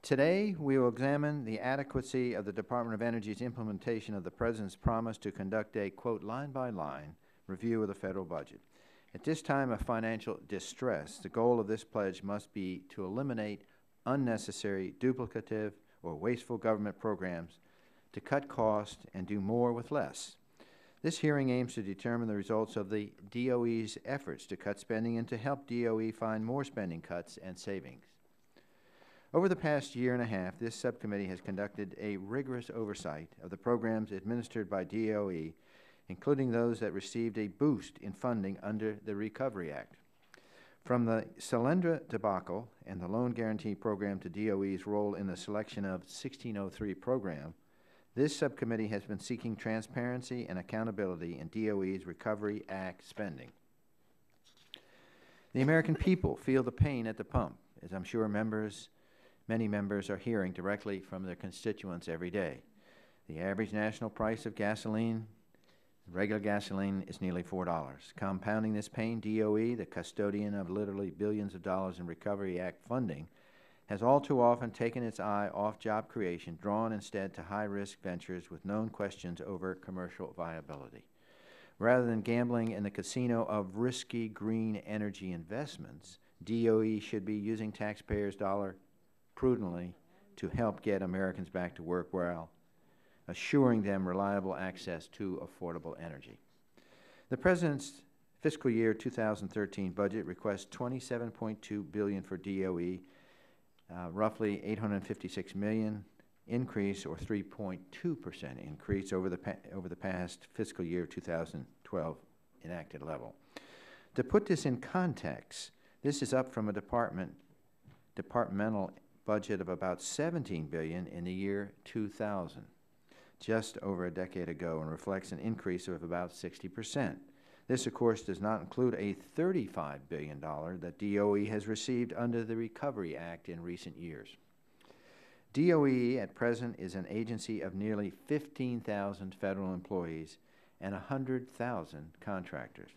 Today, we will examine the adequacy of the Department of Energy's implementation of the President's promise to conduct a, quote, line-by-line review of the federal budget. At this time of financial distress, the goal of this pledge must be to eliminate unnecessary, duplicative, or wasteful government programs, to cut costs and do more with less. This hearing aims to determine the results of the DOE's efforts to cut spending and to help DOE find more spending cuts and savings. Over the past year and a half, this subcommittee has conducted a rigorous oversight of the programs administered by DOE, including those that received a boost in funding under the Recovery Act. From the Solyndra debacle and the Loan Guarantee Program to DOE's role in the selection of 1603 program, this subcommittee has been seeking transparency and accountability in DOE's Recovery Act spending. The American people feel the pain at the pump, as I'm sure many members are hearing directly from their constituents every day. The average national price of gasoline, regular gasoline, is nearly $4. Compounding this pain, DOE, the custodian of literally billions of dollars in Recovery Act funding, has all too often taken its eye off job creation, drawn instead to high-risk ventures with known questions over commercial viability. Rather than gambling in the casino of risky green energy investments, DOE should be using taxpayers' dollar prudently to help get Americans back to work while assuring them reliable access to affordable energy. The President's fiscal year 2013 budget requests $27.2 billion for DOE, roughly $856 million increase, or 3.2% increase over the past fiscal year 2012 enacted level. To put this in context, this is up from a departmental budget of about $17 billion in the year 2000, just over a decade ago, and reflects an increase of about 60%. This, of course, does not include a $35 billion that DOE has received under the Recovery Act in recent years. DOE at present is an agency of nearly 15,000 federal employees and 100,000 contractors.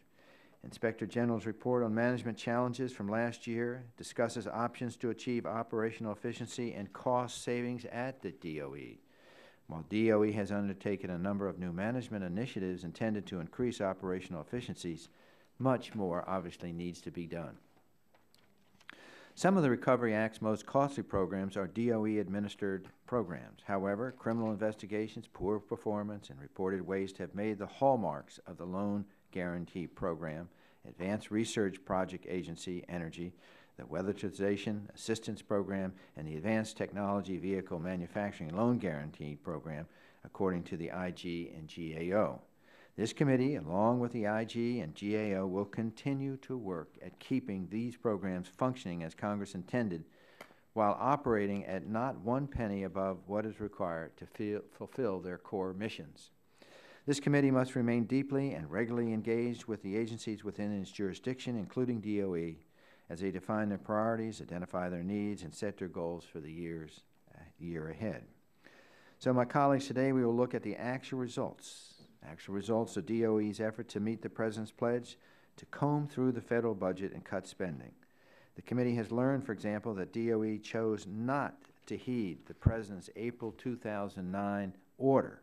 Inspector General's report on management challenges from last year discusses options to achieve operational efficiency and cost savings at the DOE. While DOE has undertaken a number of new management initiatives intended to increase operational efficiencies, much more obviously needs to be done. Some of the Recovery Act's most costly programs are DOE-administered programs. However, criminal investigations, poor performance, and reported waste have made the hallmarks of the Loan Guarantee Program, Advanced Research Project Agency, Energy, the Weatherization Assistance Program, and the Advanced Technology Vehicle Manufacturing Loan Guarantee Program, according to the IG and GAO. This committee, along with the IG and GAO, will continue to work at keeping these programs functioning as Congress intended, while operating at not one penny above what is required to fulfill their core missions. This committee must remain deeply and regularly engaged with the agencies within its jurisdiction, including DOE, as they define their priorities, identify their needs, and set their goals for the year ahead. So, my colleagues, today we will look at the actual results of DOE's effort to meet the President's pledge to comb through the federal budget and cut spending. The committee has learned, for example, that DOE chose not to heed the President's April 2009 order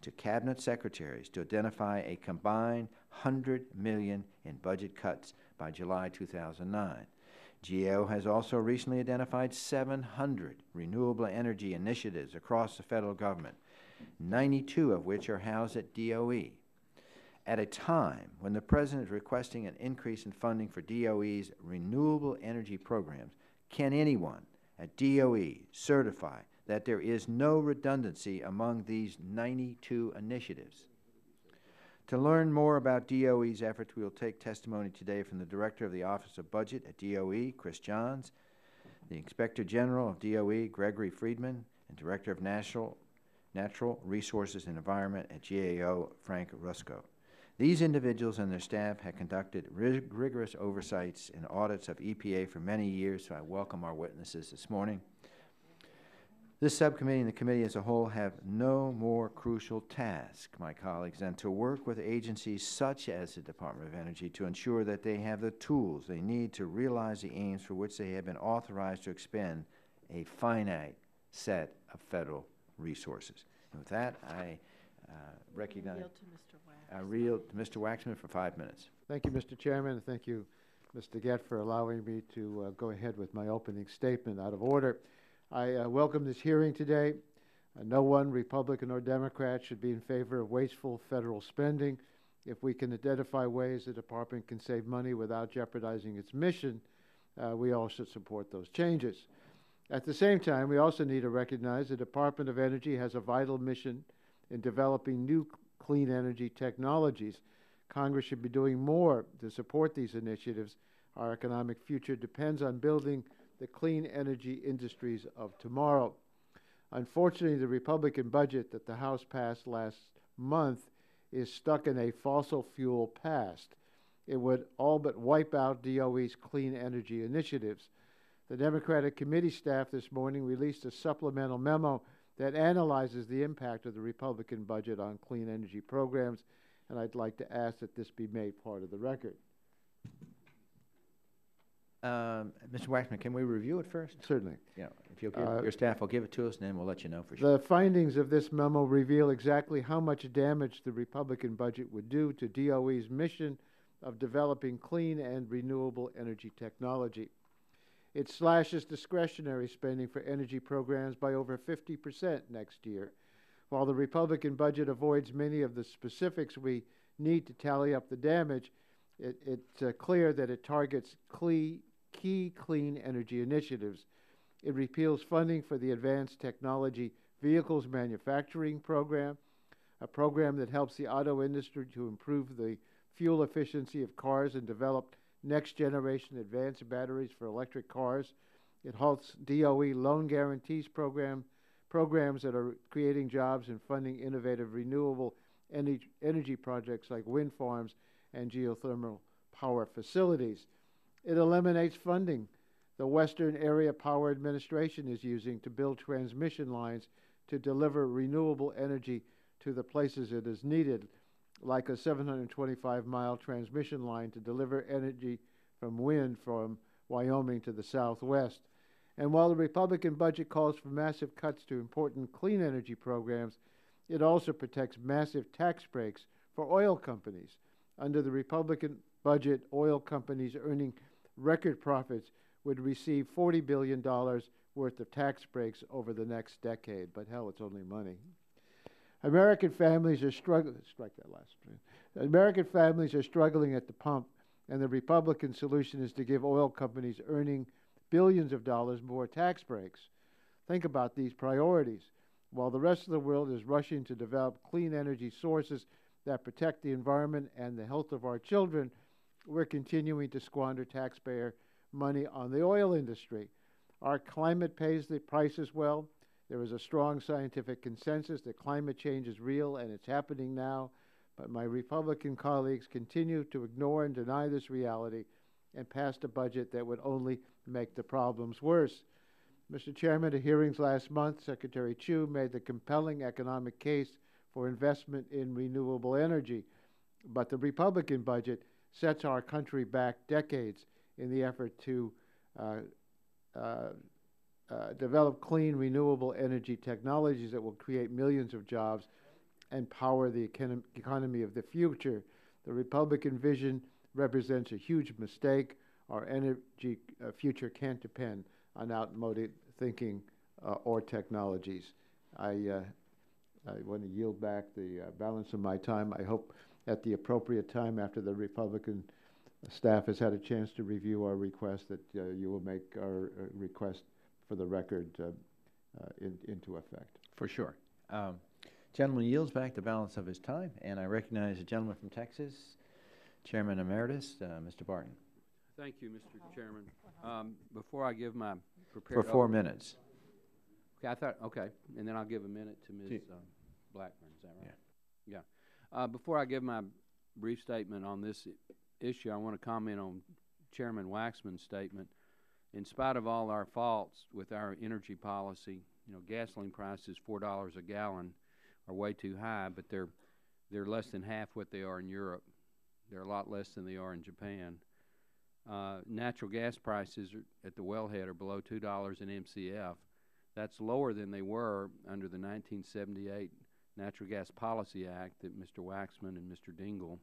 to Cabinet Secretaries to identify a combined $100 million in budget cuts by July 2009. GAO has also recently identified 700 renewable energy initiatives across the federal government, 92 of which are housed at DOE. At a time when the President is requesting an increase in funding for DOE's renewable energy programs, can anyone at DOE certify that there is no redundancy among these 92 initiatives? To learn more about DOE's efforts, we will take testimony today from the Director of the Office of Budget at DOE, Chris Johns, the Inspector General of DOE, Gregory Friedman, and Director of Natural Resources and Environment at GAO, Frank Rusko. These individuals and their staff have conducted rigorous oversights and audits of EPA for many years, so I welcome our witnesses this morning. This subcommittee and the committee as a whole have no more crucial task, my colleagues, than to work with agencies such as the Department of Energy to ensure that they have the tools they need to realize the aims for which they have been authorized to expend a finite set of federal resources. And with that, I recognize. Yield to Mr. Wax. I yield to Mr. Waxman for 5 minutes. Thank you, Mr. Chairman, and thank you, Mr. Gett, for allowing me to go ahead with my opening statement out of order. I welcome this hearing today. No one, Republican or Democrat, should be in favor of wasteful federal spending. If we can identify ways the department can save money without jeopardizing its mission, we all should support those changes. At the same time, we also need to recognize the Department of Energy has a vital mission in developing new clean energy technologies. Congress should be doing more to support these initiatives. Our economic future depends on building the clean energy industries of tomorrow. Unfortunately, the Republican budget that the House passed last month is stuck in a fossil fuel past. It would all but wipe out DOE's clean energy initiatives. The Democratic committee staff this morning released a supplemental memo that analyzes the impact of the Republican budget on clean energy programs, and I'd like to ask that this be made part of the record. Mr. Waxman, can we review it first? Certainly. Yeah, if you'll give your staff will give it to us, and then we'll let you know for sure. The findings of this memo reveal exactly how much damage the Republican budget would do to DOE's mission of developing clean and renewable energy technology. It slashes discretionary spending for energy programs by over 50% next year. While the Republican budget avoids many of the specifics we need to tally up the damage, it's clear that it targets key clean energy initiatives. It repeals funding for the Advanced Technology Vehicles Manufacturing Program, a program that helps the auto industry to improve the fuel efficiency of cars and develop next-generation advanced batteries for electric cars. It halts DOE loan guarantees programs that are creating jobs and funding innovative renewable energy projects like wind farms and geothermal power facilities. It eliminates funding the Western Area Power Administration is using to build transmission lines to deliver renewable energy to the places it is needed, like a 725-mile transmission line to deliver energy from wind from Wyoming to the southwest. And while the Republican budget calls for massive cuts to important clean energy programs, it also protects massive tax breaks for oil companies. Under the Republican budget, oil companies earning record profits would receive $40 billion worth of tax breaks over the next decade. But hell, it's only money. American families are struggling. Strike that last. American families are struggling at the pump, and the Republican solution is to give oil companies earning billions of dollars more tax breaks. Think about these priorities. While the rest of the world is rushing to develop clean energy sources that protect the environment and the health of our children, we're continuing to squander taxpayer money on the oil industry. Our climate pays the price as well. There is a strong scientific consensus that climate change is real and it's happening now, but my Republican colleagues continue to ignore and deny this reality and pass a budget that would only make the problems worse. Mr. Chairman, at hearings last month, Secretary Chu made the compelling economic case for investment in renewable energy, but the Republican budget sets our country back decades in the effort to develop clean, renewable energy technologies that will create millions of jobs and power the economy of the future. The Republican vision represents a huge mistake. Our energy future can't depend on outmoded thinking or technologies. I want to yield back the balance of my time. I hope at the appropriate time, after the Republican staff has had a chance to review our request, that you will make our request for the record into effect. For sure. Gentleman yields back the balance of his time, and I recognize the gentleman from Texas, Chairman Emeritus, Mr. Barton. Thank you, Mr. Chairman. Before I give my For prepared... 4 minutes. Okay, okay, and then I'll give a minute to Ms. Blackburn, is that right? Yeah. Before I give my brief statement on this issue, I want to comment on Chairman Waxman's statement. In spite of all our faults with our energy policy, you know, gasoline prices, $4 a gallon, are way too high, but they're less than half what they are in Europe. They're a lot less than they are in Japan. Natural gas prices at the wellhead are below $2 an MCF. That's lower than they were under the 1978 Natural Gas Policy Act that Mr. Waxman and Mr. Dingell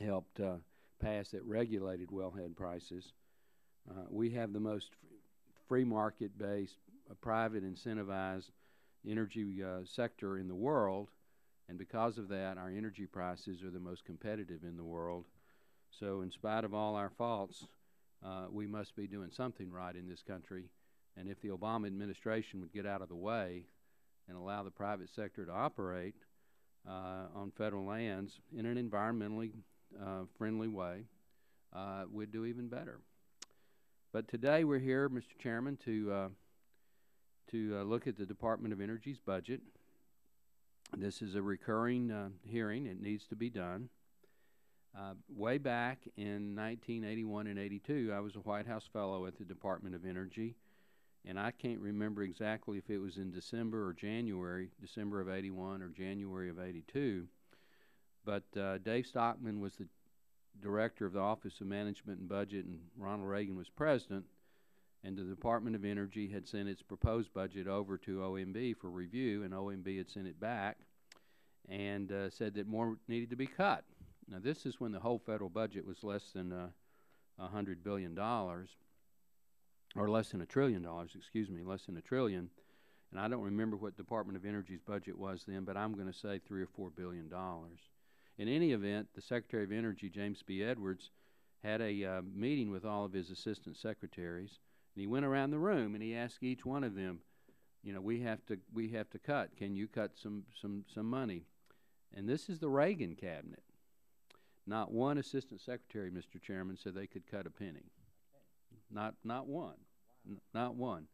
helped pass that regulated wellhead prices. We have the most free market-based, private incentivized energy sector in the world, and because of that, our energy prices are the most competitive in the world. So in spite of all our faults, we must be doing something right in this country, and if the Obama administration would get out of the way and allow the private sector to operate on federal lands in an environmentally friendly way, we'd do even better. But today we're here, Mr. Chairman, to look at the Department of Energy's budget. This is a recurring hearing. It needs to be done. Way back in 1981 and 82, I was a White House fellow at the Department of Energy, and I can't remember exactly if it was in December or January, December of 81 or January of 82, but Dave Stockman was the director of the Office of Management and Budget, and Ronald Reagan was president, and the Department of Energy had sent its proposed budget over to OMB for review, and OMB had sent it back and said that more needed to be cut. Now, this is when the whole federal budget was less than $100 billion, or less than $1 trillion, excuse me, less than $1 trillion. And I don't remember what Department of Energy's budget was then, but I'm going to say $3 or $4 billion. In any event, the Secretary of Energy, James B. Edwards, had a meeting with all of his assistant secretaries, and he went around the room and he asked each one of them, you know, we have to cut. Can you cut some money? And this is the Reagan cabinet. Not one assistant secretary, Mr. Chairman, said they could cut a penny. Not one. Not one.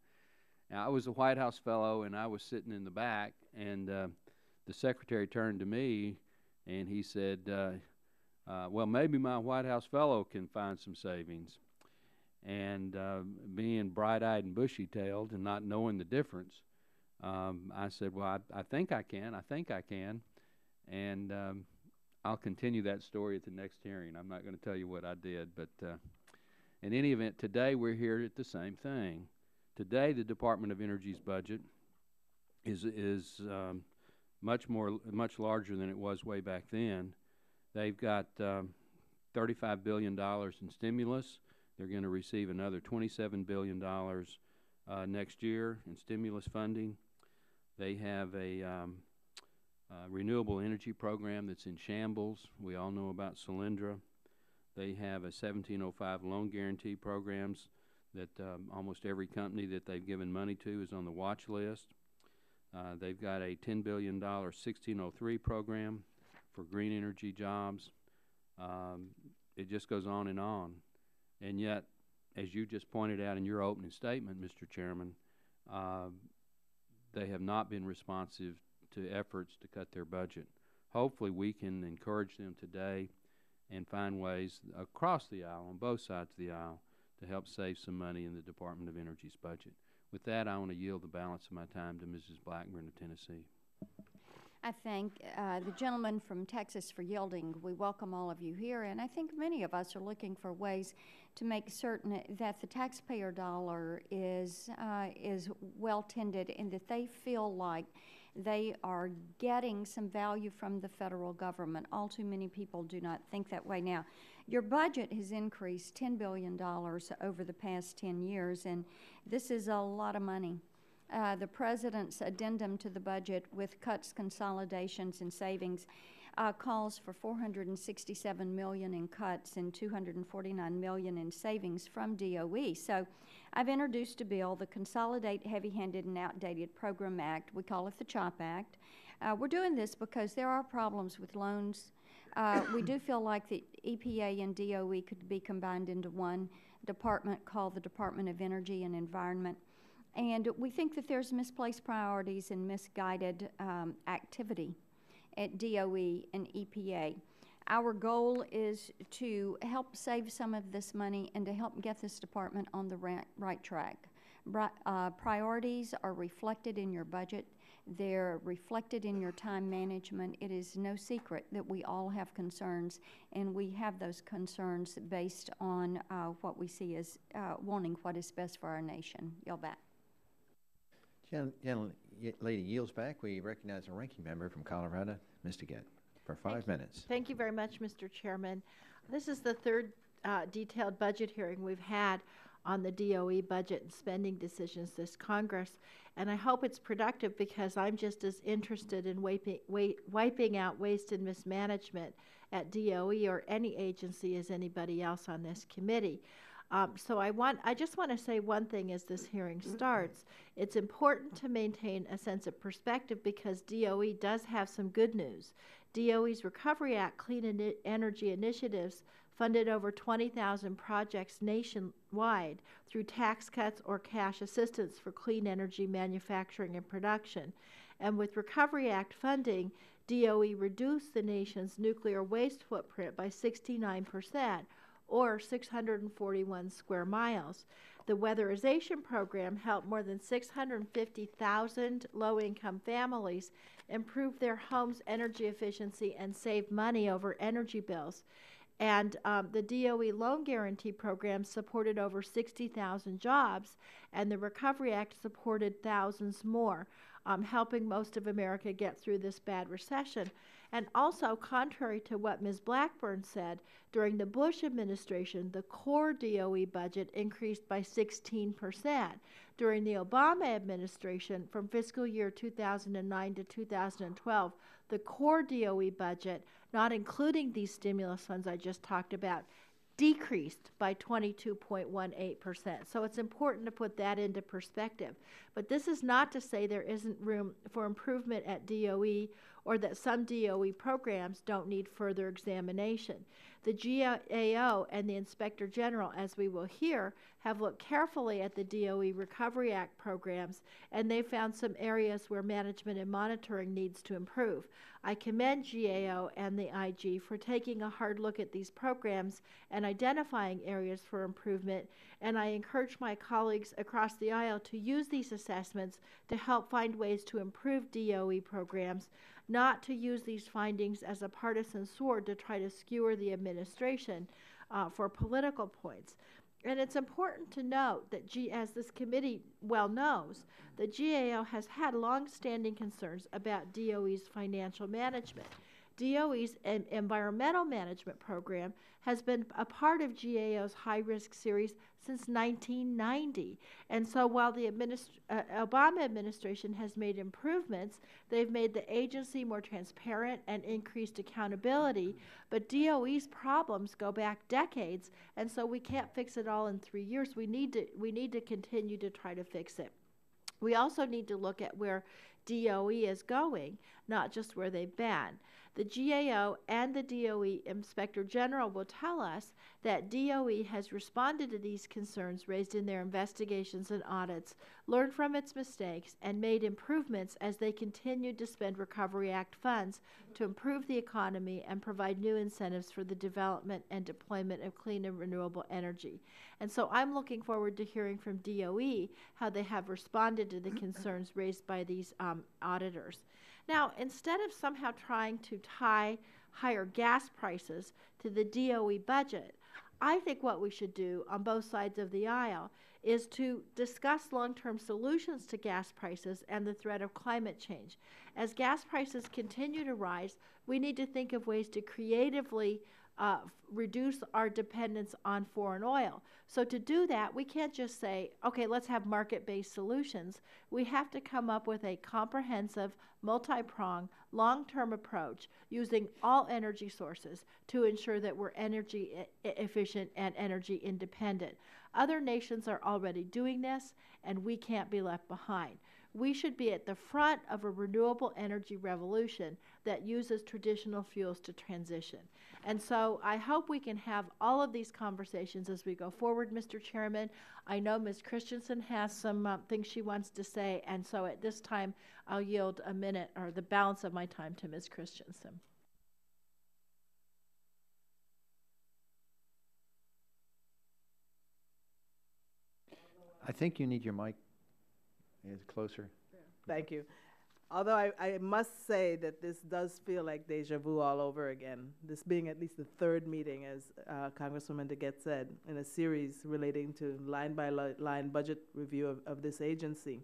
Now, I was a White House fellow, and I was sitting in the back, and the secretary turned to me, and he said, well, maybe my White House fellow can find some savings. And being bright-eyed and bushy-tailed and not knowing the difference, I said, well, I think I can. I think I can. And I'll continue that story at the next hearing. I'm not going to tell you what I did, but in any event, today we're here at the same thing. Today, the Department of Energy's budget is much larger than it was way back then. They've got $35 billion in stimulus. They're going to receive another $27 billion next year in stimulus funding. They have a renewable energy program that's in shambles. We all know about Solyndra. They have a 1705 loan guarantee programs that almost every company that they've given money to is on the watch list. They've got a $10 billion 1603 program for green energy jobs. It just goes on. And yet, as you just pointed out in your opening statement, Mr. Chairman, they have not been responsive to efforts to cut their budget. Hopefully we can encourage them today and find ways across the aisle, on both sides of the aisle, to help save some money in the Department of Energy's budget. With that, I want to yield the balance of my time to Mrs. Blackburn of Tennessee. I thank the gentleman from Texas for yielding. We welcome all of you here, and I think many of us are looking for ways to make certain that the taxpayer dollar is well tended and that they feel like they are getting some value from the federal government. All too many people do not think that way now. Your budget has increased $10 billion over the past 10 years, and this is a lot of money. The President's addendum to the budget with cuts, consolidations, and savings calls for $467 million in cuts and $249 million in savings from DOE. So I've introduced a bill, the Consolidate Heavy-Handed and Outdated Program Act. We call it the CHOP Act. We're doing this because there are problems with loans. We do feel like the EPA and DOE could be combined into one department called the Department of Energy and Environment. And we think that there's misplaced priorities and misguided activity at DOE and EPA. Our goal is to help save some of this money and to help get this department on the right track. Priorities are reflected in your budget. They're reflected in your time management. It is no secret that we all have concerns, and we have those concerns based on what we see as wanting what is best for our nation. Yield back. Lady yields back. We recognize a ranking member from Colorado, Mr. Gett, for 5 minutes. Thank you very much, Mr. Chairman. This is the third detailed budget hearing we've had on the DOE budget and spending decisions this Congress, and I hope it's productive because I'm just as interested in wiping out waste and mismanagement at DOE or any agency as anybody else on this committee. So I just want to say one thing as this hearing starts. It's important to maintain a sense of perspective because DOE does have some good news. DOE's Recovery Act Clean Energy Initiatives funded over 20,000 projects nationwide through tax cuts or cash assistance for clean energy manufacturing and production. And with Recovery Act funding, DOE reduced the nation's nuclear waste footprint by 69%, or 641 square miles. The weatherization program helped more than 650,000 low-income families improve their homes' energy efficiency and save money over energy bills. And the DOE Loan Guarantee Program supported over 60,000 jobs, and the Recovery Act supported thousands more, helping most of America get through this bad recession. And also, contrary to what Ms. Blackburn said, during the Bush administration, the core DOE budget increased by 16%. During the Obama administration, from fiscal year 2009 to 2012, the core DOE budget, not including these stimulus funds I just talked about, decreased by 22.18%. So it's important to put that into perspective. But this is not to say there isn't room for improvement at DOE or that some DOE programs don't need further examination. The GAO and the Inspector General, as we will hear, have looked carefully at the DOE Recovery Act programs, and they found some areas where management and monitoring needs to improve. I commend GAO and the IG for taking a hard look at these programs and identifying areas for improvement, and I encourage my colleagues across the aisle to use these assessments to help find ways to improve DOE programs, not to use these findings as a partisan sword to try to skewer the administration for political points. And it's important to note that, as this committee well knows, the GAO has had long-standing concerns about DOE's financial management. DOE's environmental management program has been a part of GAO's high-risk series since 1990. And so while the Obama administration has made improvements, they've made the agency more transparent and increased accountability, but DOE's problems go back decades, and so we can't fix it all in 3 years. We need to continue to try to fix it. We also need to look at where DOE is going, not just where they've been. The GAO and the DOE Inspector General will tell us that DOE has responded to these concerns raised in their investigations and audits, learned from its mistakes, and made improvements as they continued to spend Recovery Act funds to improve the economy and provide new incentives for the development and deployment of clean and renewable energy. And so I'm looking forward to hearing from DOE how they have responded to the concerns raised by these auditors. Now, instead of somehow trying to tie higher gas prices to the DOE budget, I think what we should do on both sides of the aisle is to discuss long-term solutions to gas prices and the threat of climate change. As gas prices continue to rise, we need to think of ways to creatively reduce our dependence on foreign oil. So to do that, we can't just say, okay, let's have market-based solutions. We have to come up with a comprehensive, multi-pronged, long-term approach using all energy sources to ensure that we're energy efficient and energy independent. Other nations are already doing this, and we can't be left behind. We should be at the front of a renewable energy revolution that uses traditional fuels to transition. And so I hope we can have all of these conversations as we go forward, Mr. Chairman. I know Ms. Christensen has some things she wants to say, and so at this time I'll yield a minute or the balance of my time to Ms. Christensen. I think you need your mic closer. Thank you. Although I must say that this does feel like deja vu all over again, this being at least the third meeting, as Congresswoman DeGette said, in a series relating to line-by-line budget review of this agency.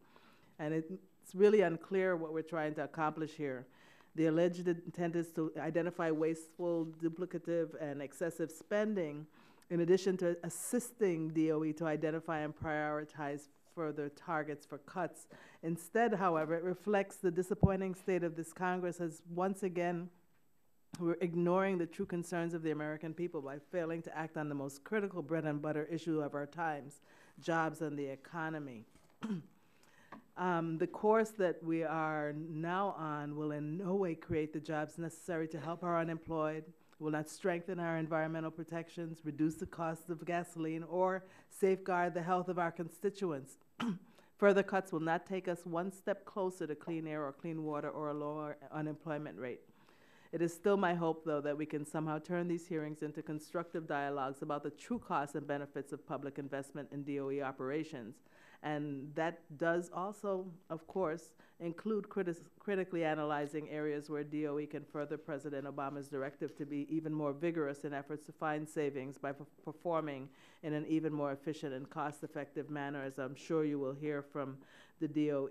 and it's really unclear what we're trying to accomplish here. The alleged intent is to identify wasteful, duplicative, and excessive spending, in addition to assisting DOE to identify and prioritize further targets for cuts. Instead, however, it reflects the disappointing state of this Congress as once again we're ignoring the true concerns of the American people by failing to act on the most critical bread and butter issue of our times, jobs and the economy. The course that we are now on will in no way create the jobs necessary to help our unemployed, will not strengthen our environmental protections, reduce the cost of gasoline, or safeguard the health of our constituents. Further cuts will not take us one step closer to clean air or clean water or a lower unemployment rate. It is still my hope, though, that we can somehow turn these hearings into constructive dialogues about the true costs and benefits of public investment in DOE operations. And that does also, of course, include critically analyzing areas where DOE can further President Obama's directive to be even more vigorous in efforts to find savings by performing in an even more efficient and cost-effective manner, as I'm sure you will hear from the DOE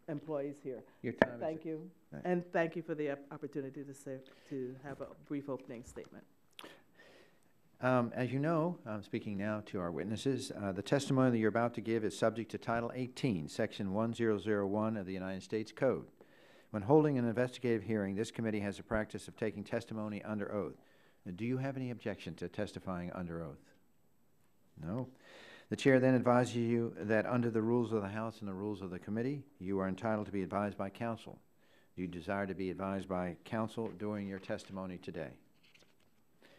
employees here. Your time Thank you. Right. And thank you for the opportunity to have a brief opening statement. As you know, I'm speaking now to our witnesses. The testimony that you're about to give is subject to Title 18, Section 1001 of the United States Code. When holding an investigative hearing, this committee has a practice of taking testimony under oath. Now, do you have any objection to testifying under oath? No. The chair then advises you that under the rules of the House and the rules of the committee, you are entitled to be advised by counsel. Do you desire to be advised by counsel during your testimony today?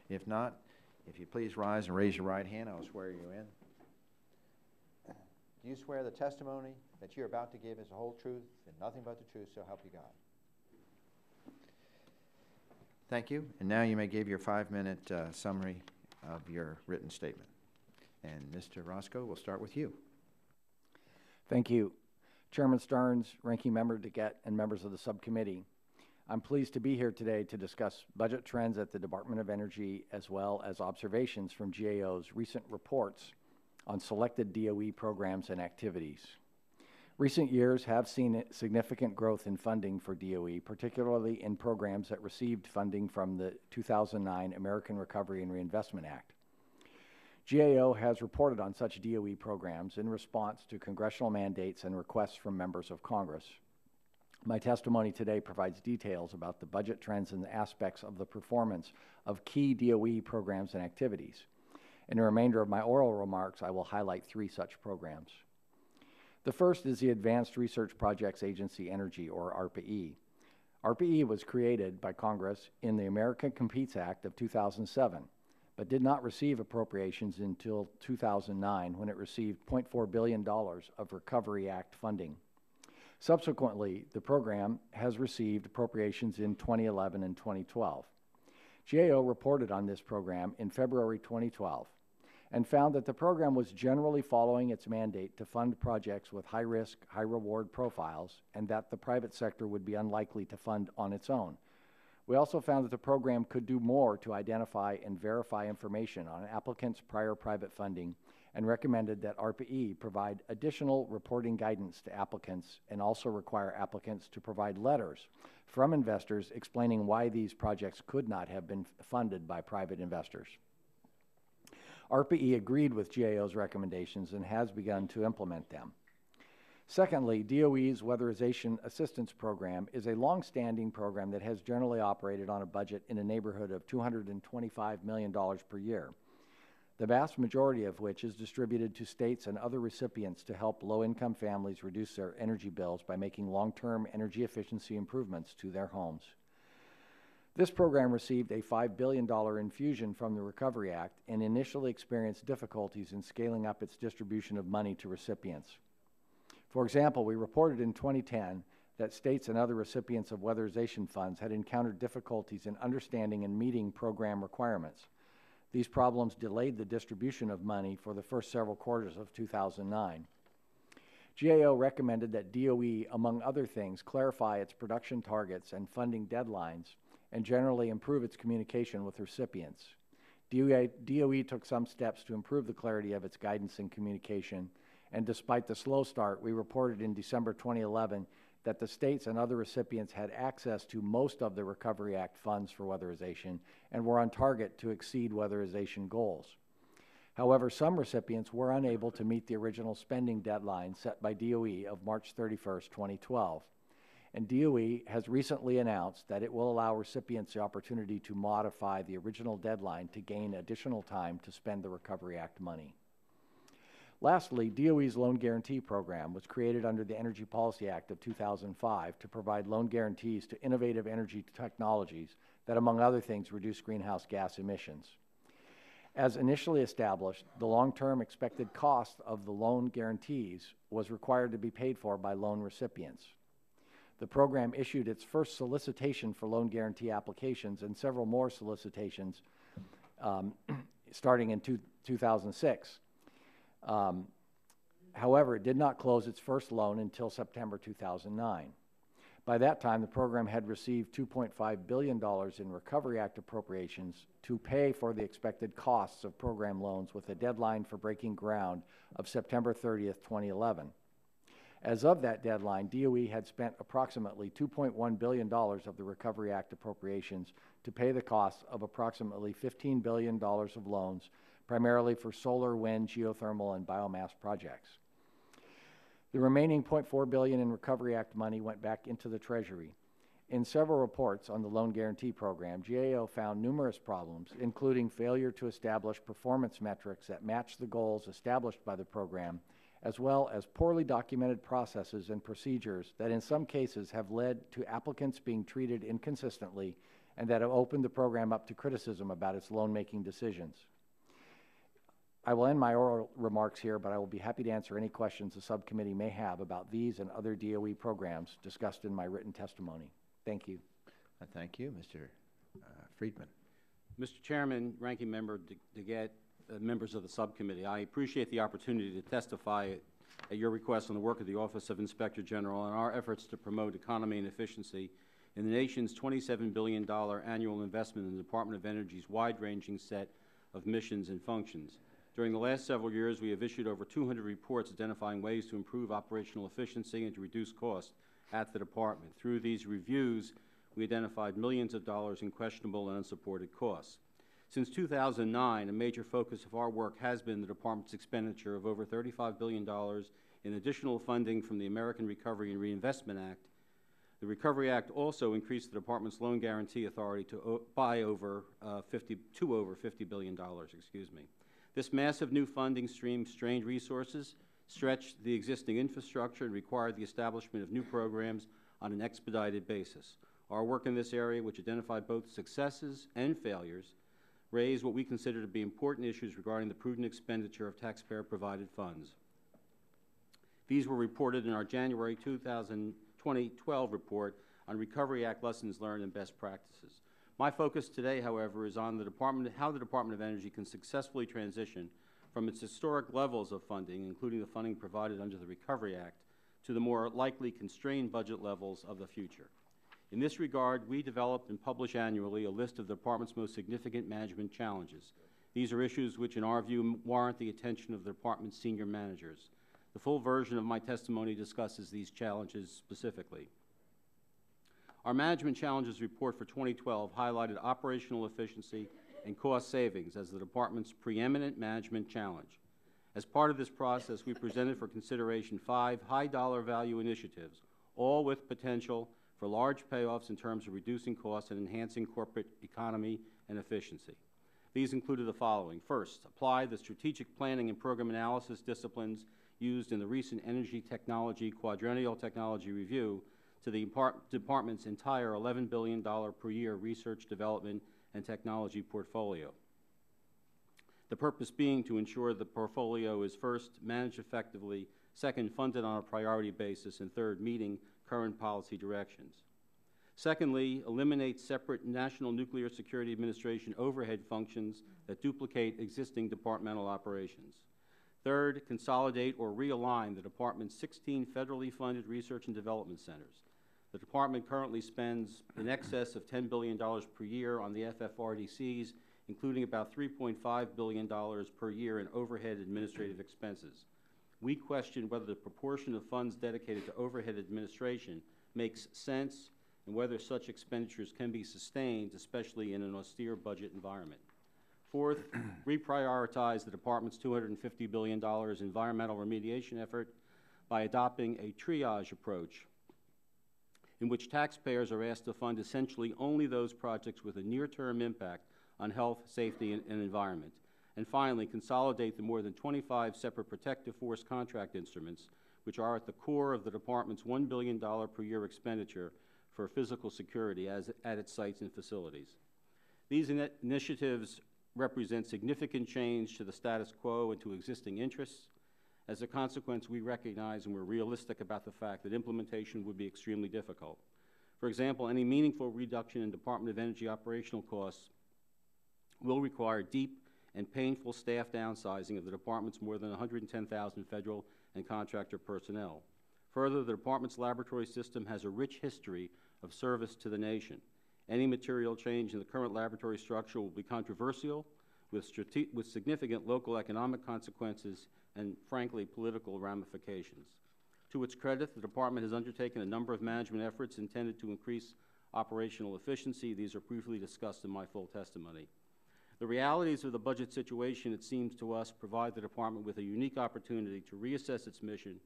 If not, if you please rise and raise your right hand, I will swear you in. Do you swear the testimony that you're about to give is the whole truth and nothing but the truth, so help you God? Thank you. And now you may give your 5-minute summary of your written statement. And Mr. Roscoe, we'll start with you. Thank you. Chairman Stearns, Ranking Member DeGette, and members of the subcommittee. I'm pleased to be here today to discuss budget trends at the Department of Energy as well as observations from GAO's recent reports on selected DOE programs and activities. Recent years have seen significant growth in funding for DOE, particularly in programs that received funding from the 2009 American Recovery and Reinvestment Act. GAO has reported on such DOE programs in response to congressional mandates and requests from members of Congress. My testimony today provides details about the budget trends and aspects of the performance of key DOE programs and activities. In the remainder of my oral remarks, I will highlight 3 such programs. The first is the Advanced Research Projects Agency Energy, or ARPA-E. ARPA-E was created by Congress in the America Competes Act of 2007, but did not receive appropriations until 2009 when it received $0.4 billion of Recovery Act funding. Subsequently, the program has received appropriations in 2011 and 2012. GAO reported on this program in February 2012 and found that the program was generally following its mandate to fund projects with high-risk, high-reward profiles and that the private sector would be unlikely to fund on its own. We also found that the program could do more to identify and verify information on applicants' prior private funding and recommended that ARPA-E provide additional reporting guidance to applicants and also require applicants to provide letters from investors explaining why these projects could not have been funded by private investors. ARPA-E agreed with GAO's recommendations and has begun to implement them. Secondly, DOE's Weatherization Assistance Program is a long-standing program that has generally operated on a budget in the neighborhood of $225 million per year, the vast majority of which is distributed to states and other recipients to help low-income families reduce their energy bills by making long-term energy efficiency improvements to their homes. This program received a $5 billion infusion from the Recovery Act and initially experienced difficulties in scaling up its distribution of money to recipients. For example, we reported in 2010 that states and other recipients of weatherization funds had encountered difficulties in understanding and meeting program requirements. These problems delayed the distribution of money for the first several quarters of 2009. GAO recommended that DOE, among other things, clarify its production targets and funding deadlines and generally improve its communication with recipients. DOE took some steps to improve the clarity of its guidance and communication and despite the slow start, we reported in December 2011 that the states and other recipients had access to most of the Recovery Act funds for weatherization and were on target to exceed weatherization goals. However, some recipients were unable to meet the original spending deadline set by DOE of March 31st, 2012. And DOE has recently announced that it will allow recipients the opportunity to modify the original deadline to gain additional time to spend the Recovery Act money. Lastly, DOE's Loan Guarantee Program was created under the Energy Policy Act of 2005 to provide loan guarantees to innovative energy technologies that, among other things, reduce greenhouse gas emissions. As initially established, the long-term expected cost of the loan guarantees was required to be paid for by loan recipients. The program issued its first solicitation for loan guarantee applications and several more solicitations starting in 2006. However, it did not close its first loan until September 2009. By that time, the program had received $2.5 billion in Recovery Act appropriations to pay for the expected costs of program loans with a deadline for breaking ground of September 30th, 2011. As of that deadline, DOE had spent approximately $2.1 billion of the Recovery Act appropriations to pay the costs of approximately $15 billion of loans, primarily for solar, wind, geothermal, and biomass projects. The remaining $0.4 billion in Recovery Act money went back into the Treasury. In several reports on the Loan Guarantee Program, GAO found numerous problems, including failure to establish performance metrics that match the goals established by the program, as well as poorly documented processes and procedures that in some cases have led to applicants being treated inconsistently and that have opened the program up to criticism about its loan-making decisions. I will end my oral remarks here, but I will be happy to answer any questions the subcommittee may have about these and other DOE programs discussed in my written testimony. Thank you. Thank you, Mr. Friedman. Mr. Chairman, Ranking Member DeGette, members of the subcommittee, I appreciate the opportunity to testify at your request on the work of the Office of Inspector General and our efforts to promote economy and efficiency in the nation's $27 billion annual investment in the Department of Energy's wide-ranging set of missions and functions. During the last several years, we have issued over 200 reports identifying ways to improve operational efficiency and to reduce costs at the department. Through these reviews, we identified millions of dollars in questionable and unsupported costs. Since 2009, a major focus of our work has been the department's expenditure of over $35 billion in additional funding from the American Recovery and Reinvestment Act. The Recovery Act also increased the department's loan guarantee authority to over $50 billion. This massive new funding stream strained resources, stretched the existing infrastructure, and required the establishment of new programs on an expedited basis. Our work in this area, which identified both successes and failures, raised what we consider to be important issues regarding the prudent expenditure of taxpayer-provided funds. These were reported in our January 2012 report on Recovery Act lessons learned and best practices. My focus today, however, is on how the Department of Energy can successfully transition from its historic levels of funding, including the funding provided under the Recovery Act, to the more likely constrained budget levels of the future. In this regard, we develop and publish annually a list of the Department's most significant management challenges. These are issues which, in our view, warrant the attention of the Department's senior managers. The full version of my testimony discusses these challenges specifically. Our Management Challenges Report for 2012 highlighted operational efficiency and cost savings as the Department's preeminent management challenge. As part of this process, we presented for consideration 5 high-dollar value initiatives, all with potential for large payoffs in terms of reducing costs and enhancing corporate economy and efficiency. These included the following. First, apply the strategic planning and program analysis disciplines used in the recent Energy Technology Quadrennial Technology Review to the Department's entire $11 billion per year research, development, and technology portfolio. The purpose being to ensure the portfolio is first, managed effectively, second, funded on a priority basis, and third, meeting current policy directions. Secondly, eliminate separate National Nuclear Security Administration overhead functions that duplicate existing departmental operations. Third, consolidate or realign the Department's 16 federally funded research and development centers. The Department currently spends in excess of $10 billion per year on the FFRDCs, including about $3.5 billion per year in overhead administrative expenses. we question whether the proportion of funds dedicated to overhead administration makes sense and whether such expenditures can be sustained, especially in an austere budget environment. Fourth, reprioritize the department's $250 billion environmental remediation effort by adopting a triage approach in which taxpayers are asked to fund essentially only those projects with a near-term impact on health, safety, and environment. And finally, consolidate the more than 25 separate protective force contract instruments, which are at the core of the department's $1 billion per year expenditure for physical security at its sites and facilities. These initiatives represent significant change to the status quo and to existing interests. As a consequence, we recognize and we're realistic about the fact that implementation would be extremely difficult. For example, any meaningful reduction in Department of Energy operational costs will require deep and painful staff downsizing of the department's more than 110,000 federal and contractor personnel. Further, the department's laboratory system has a rich history of service to the nation. Any material change in the current laboratory structure will be controversial, with significant local economic consequences and, frankly, political ramifications. To its credit, the department has undertaken a number of management efforts intended to increase operational efficiency. These are briefly discussed in my full testimony. The realities of the budget situation, it seems to us, provide the department with a unique opportunity to reassess its mission,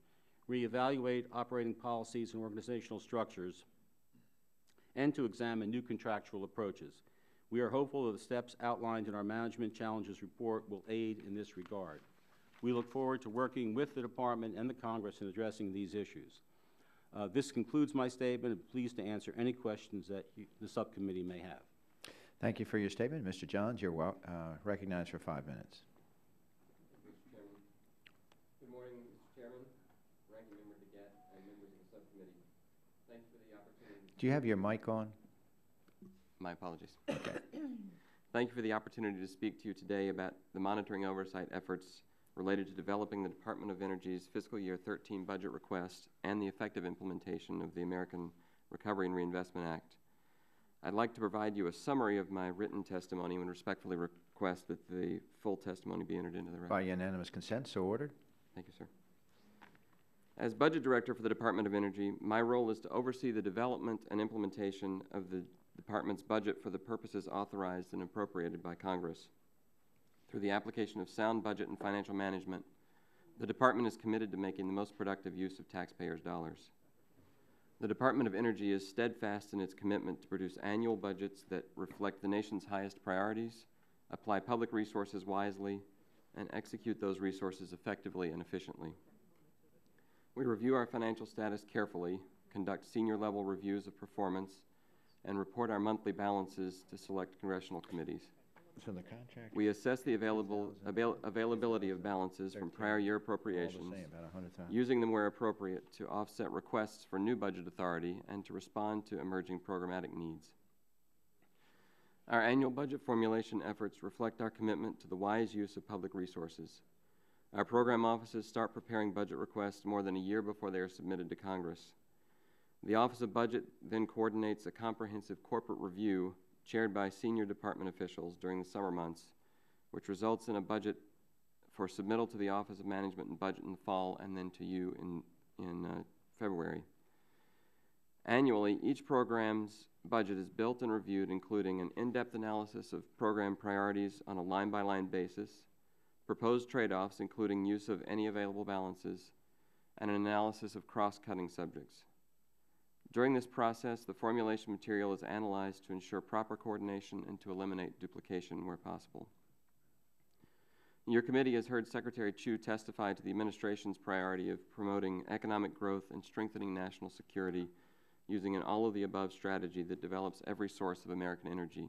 reevaluate operating policies and organizational structures, and to examine new contractual approaches. We are hopeful that the steps outlined in our Management Challenges report will aid in this regard. We look forward to working with the department and the Congress in addressing these issues. This concludes my statement. I'm pleased to answer any questions that the subcommittee may have. Thank you for your statement. Mr. Johns, you're recognized for 5 minutes. Mr. Chairman. Good morning, Mr. Chairman, Ranking Member DeGette, and members of the subcommittee. Thank you for the opportunity. Do you have your mic on? My apologies. Okay. Thank you for the opportunity to speak to you today about the monitoring oversight efforts related to developing the Department of Energy's fiscal year 13 budget request and the effective implementation of the American Recovery and Reinvestment Act. I'd like to provide you a summary of my written testimony and respectfully request that the full testimony be entered into the record. By unanimous consent, so ordered. Thank you, sir. As Budget Director for the Department of Energy, my role is to oversee the development and implementation of the Department's budget for the purposes authorized and appropriated by Congress. Through the application of sound budget and financial management, the Department is committed to making the most productive use of taxpayers' dollars. The Department of Energy is steadfast in its commitment to produce annual budgets that reflect the nation's highest priorities, apply public resources wisely, and execute those resources effectively and efficiently. We review our financial status carefully, conduct senior-level reviews of performance, and report our monthly balances to select congressional committees. So the contract. We assess the availability of balances from prior year appropriations, using them where appropriate to offset requests for new budget authority and to respond to emerging programmatic needs. Our annual budget formulation efforts reflect our commitment to the wise use of public resources. Our program offices start preparing budget requests more than a year before they are submitted to Congress. The Office of Budget then coordinates a comprehensive corporate review chaired by senior department officials during the summer months, which results in a budget for submittal to the Office of Management and Budget in the fall and then to you in February. Annually, each program's budget is built and reviewed, including an in-depth analysis of program priorities on a line-by-line basis, proposed trade-offs, including use of any available balances, and an analysis of cross-cutting subjects. During this process, the formulation material is analyzed to ensure proper coordination and to eliminate duplication where possible. Your committee has heard Secretary Chu testify to the administration's priority of promoting economic growth and strengthening national security using an all-of-the-above strategy that develops every source of American energy.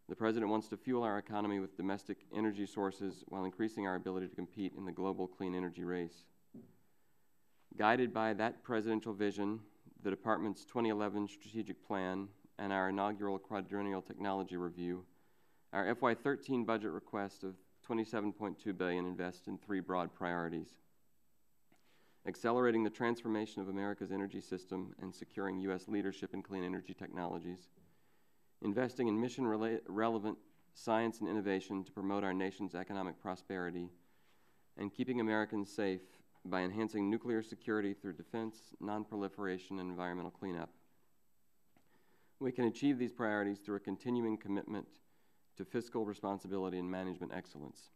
The President wants to fuel our economy with domestic energy sources while increasing our ability to compete in the global clean energy race. Guided by that presidential vision, the Department's 2011 strategic plan, and our inaugural quadrennial technology review, our FY13 budget request of $27.2 billion invests in three broad priorities: accelerating the transformation of America's energy system and securing U.S. leadership in clean energy technologies, investing in mission-relevant science and innovation to promote our nation's economic prosperity, and keeping Americans safe by enhancing nuclear security through defense, non-proliferation, and environmental cleanup. We can achieve these priorities through a continuing commitment to fiscal responsibility and management excellence.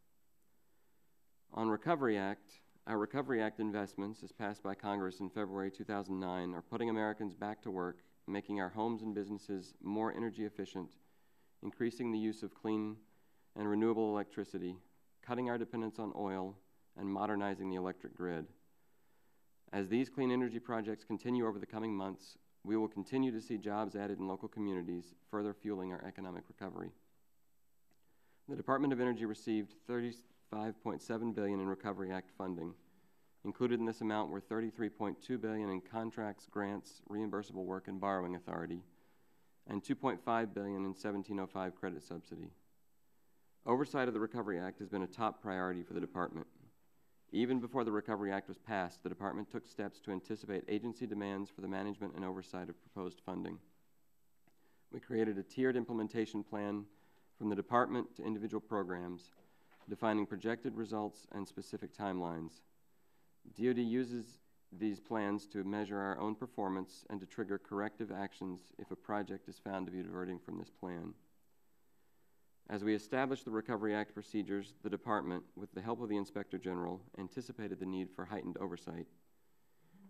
On Recovery Act, our Recovery Act investments, as passed by Congress in February 2009, are putting Americans back to work, making our homes and businesses more energy efficient, increasing the use of clean and renewable electricity, cutting our dependence on oil, and modernizing the electric grid. As these clean energy projects continue over the coming months, we will continue to see jobs added in local communities, further fueling our economic recovery. The Department of Energy received $35.7 billion in Recovery Act funding. Included in this amount were $33.2 billion in contracts, grants, reimbursable work, and borrowing authority, and $2.5 billion in 1705 credit subsidy. Oversight of the Recovery Act has been a top priority for the Department. Even before the Recovery Act was passed, the Department took steps to anticipate agency demands for the management and oversight of proposed funding. We created a tiered implementation plan from the Department to individual programs, defining projected results and specific timelines. DOD uses these plans to measure our own performance and to trigger corrective actions if a project is found to be diverting from this plan. As we established the Recovery Act procedures, the Department, with the help of the Inspector General, anticipated the need for heightened oversight.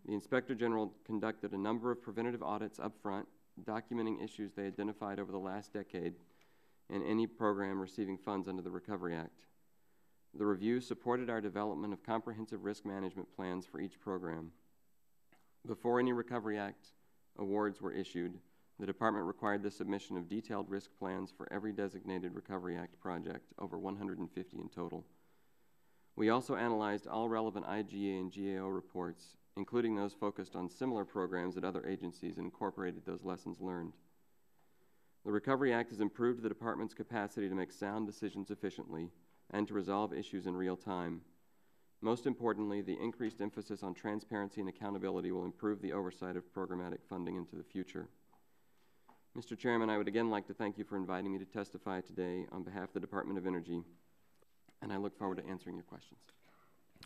The Inspector General conducted a number of preventative audits up front, documenting issues they identified over the last decade in any program receiving funds under the Recovery Act. The review supported our development of comprehensive risk management plans for each program. Before any Recovery Act awards were issued, the Department required the submission of detailed risk plans for every designated Recovery Act project, over 150 in total. We also analyzed all relevant IGA and GAO reports, including those focused on similar programs at other agencies, and incorporated those lessons learned. The Recovery Act has improved the Department's capacity to make sound decisions efficiently and to resolve issues in real time. Most importantly, the increased emphasis on transparency and accountability will improve the oversight of programmatic funding into the future. Mr. Chairman, I would again like to thank you for inviting me to testify today on behalf of the Department of Energy, and I look forward to answering your questions.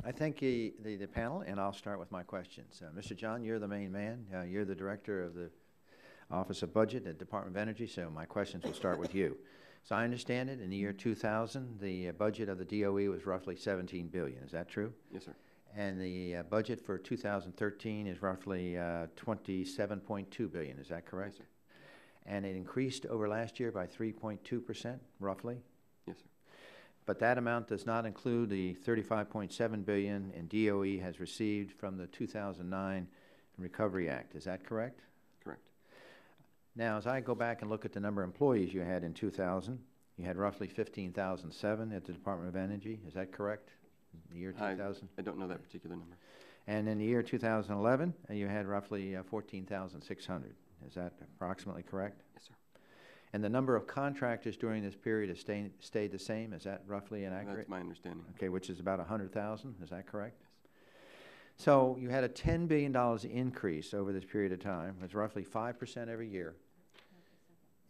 I thank the panel, and I'll start with my questions. Mr. John, you're the main man. You're the director of the Office of Budget at Department of Energy, so my questions will start with you. So I understand it, in the year 2000, the budget of the DOE was roughly $17 billion. Is that true? Yes, sir. And the budget for 2013 is roughly $27.2 billion. Is that correct? Yes, sir. And it increased over last year by 3.2%, roughly? Yes, sir. But that amount does not include the $35.7 billion in DOE has received from the 2009 Recovery Act. Is that correct? Correct. Now, as I go back and look at the number of employees you had in 2000, you had roughly 15,007 at the Department of Energy. Is that correct? In the year 2000? I don't know that particular number. And in the year 2011, you had roughly 14,600. Is that approximately correct? Yes, sir. And the number of contractors during this period has stayed the same? Is that roughly inaccurate? That's my understanding. Okay, which is about 100,000. Is that correct? Yes. So you had a $10 billion increase over this period of time. It's roughly 5% every year.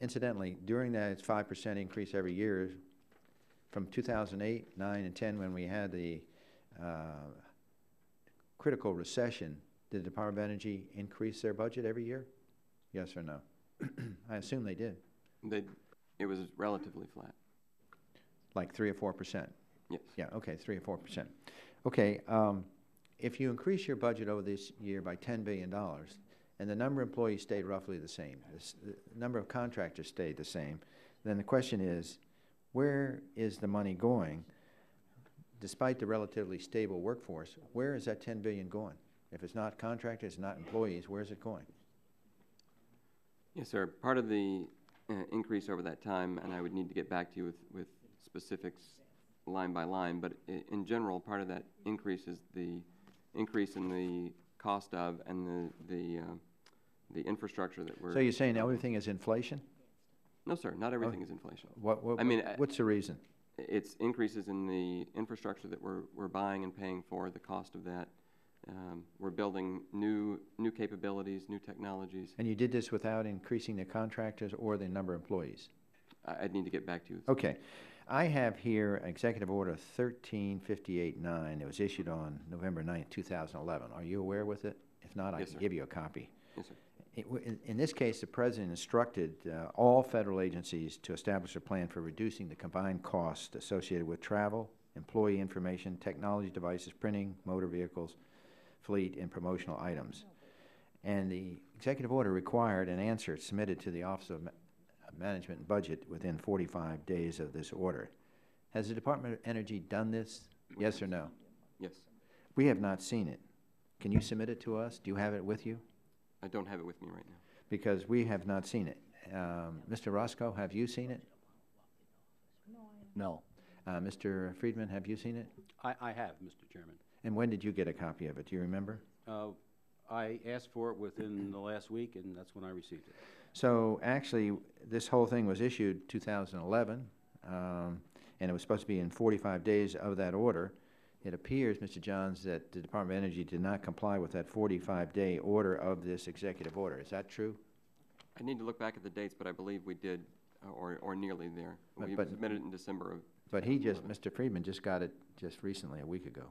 Incidentally, during that, it's 5% increase every year from 2008, 9, and 10, when we had the critical recession. Did the Department of Energy increase their budget every year? Yes or no? I assume they did. It was relatively flat. Like 3 or 4%? Yes. Yeah, okay, 3 or 4%. Okay, if you increase your budget over this year by $10 billion, and the number of employees stayed roughly the same, the number of contractors stayed the same, then the question is, where is the money going? Despite the relatively stable workforce, where is that $10 billion going? If it's not contractors, not employees, where is it going? Yes, sir. Part of the increase over that time, and I would need to get back to you with specifics line by line, but in general, part of that increase is the increase in the cost of and the infrastructure that we're... So you're saying everything is inflation? No, sir. Not everything is inflation. What's the reason? It's increases in the infrastructure that we're buying and paying for, the cost of that. We're building new capabilities, new technologies. And you did this without increasing the contractors or the number of employees? I'd need to get back to you. Okay. I have here Executive Order 13589. It was issued on November 9th, 2011. Are you aware with it? If not, I Yes, can sir. give you a copy. Yes, sir. In this case, the President instructed all federal agencies to establish a plan for reducing the combined cost associated with travel, employee information, technology devices, printing, motor vehicles, fleet, and promotional items. And the executive order required an answer submitted to the Office of Management and Budget within 45 days of this order. Has the Department of Energy done this? Yes or no? Yes. We have not seen it. Can you submit it to us? Do you have it with you? I don't have it with me right now. Because we have not seen it. Mr. Roscoe, have you seen it? No. Mr. Friedman, have you seen it? I have, Mr. Chairman. And when did you get a copy of it? Do you remember? I asked for it within the last week, and that's when I received it. So actually, this whole thing was issued 2011, and it was supposed to be in 45 days of that order. It appears, Mr. Johns, that the Department of Energy did not comply with that 45-day order of this executive order. Is that true? I need to look back at the dates, but I believe we did, or nearly there. We submitted it in December of. But Mr. Friedman just got it just recently, a week ago.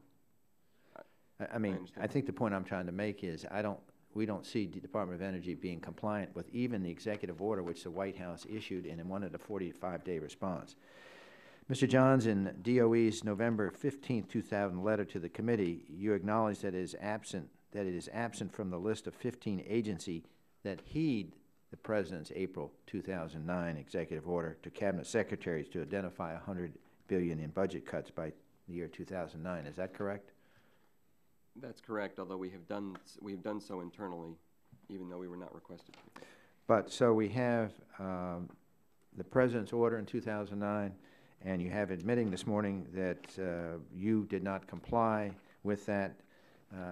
I mean, I think the point I'm trying to make is we don't see the Department of Energy being compliant with even the executive order which the White House issued and in wanted a 45-day response. Mr. Johns, in DOE's November 15, 2000 letter to the committee, you acknowledge that it is absent from the list of 15 agencies that heed the President's April 2009 executive order to Cabinet Secretaries to identify $100 billion in budget cuts by the year 2009. Is that correct? That's correct, although we have done so internally, even though we were not requested to. But so we have the President's order in 2009, and you have admitting this morning that you did not comply with that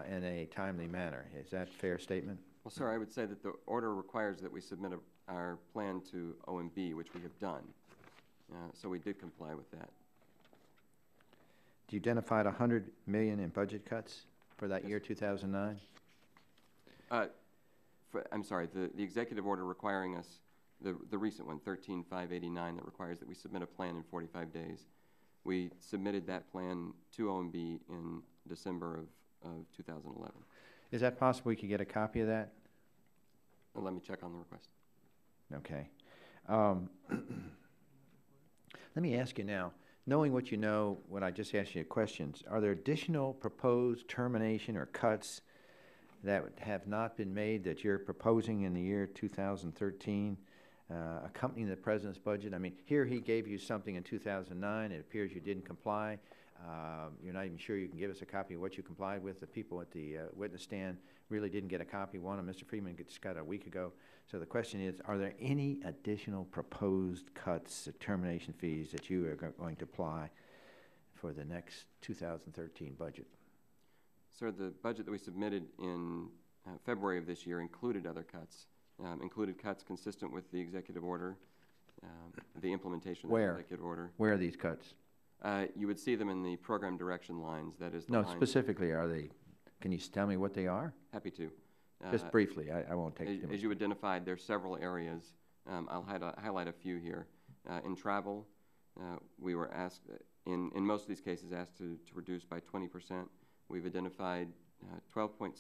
in a timely manner. Is that a fair statement? Well, sir, I would say that the order requires that we submit our plan to OMB, which we have done. So we did comply with that. You identified $100 million in budget cuts for that year 2009? I'm sorry, the executive order requiring us, the recent one, 13589, that requires that we submit a plan in 45 days. We submitted that plan to OMB in December of 2011. Is that possible we could get a copy of that? Well, let me check on the request. Okay. Let me ask you now, knowing what you know, when I just asked you questions, are there additional proposed termination or cuts that have not been made that you're proposing in the year 2013, accompanying the President's budget? I mean, here he gave you something in 2009. It appears you didn't comply. You're not even sure you can give us a copy of what you complied with. The people at the witness stand really didn't get a copy. One of Mr. Freeman just got it a week ago. So the question is, are there any additional proposed cuts, termination fees that you are going to apply for the next 2013 budget? Sir, the budget that we submitted in February of this year included other cuts, included cuts consistent with the executive order, the implementation of the executive order. Where are these cuts? You would see them in the program direction lines. That is the No, lines. specifically, are they? Can you tell me what they are? Happy to. Just briefly. I won't take too much. As you identified, there are several areas. I'll highlight a few here. In travel, we were asked, in most of these cases, asked to reduce by 20%. We've identified $12.6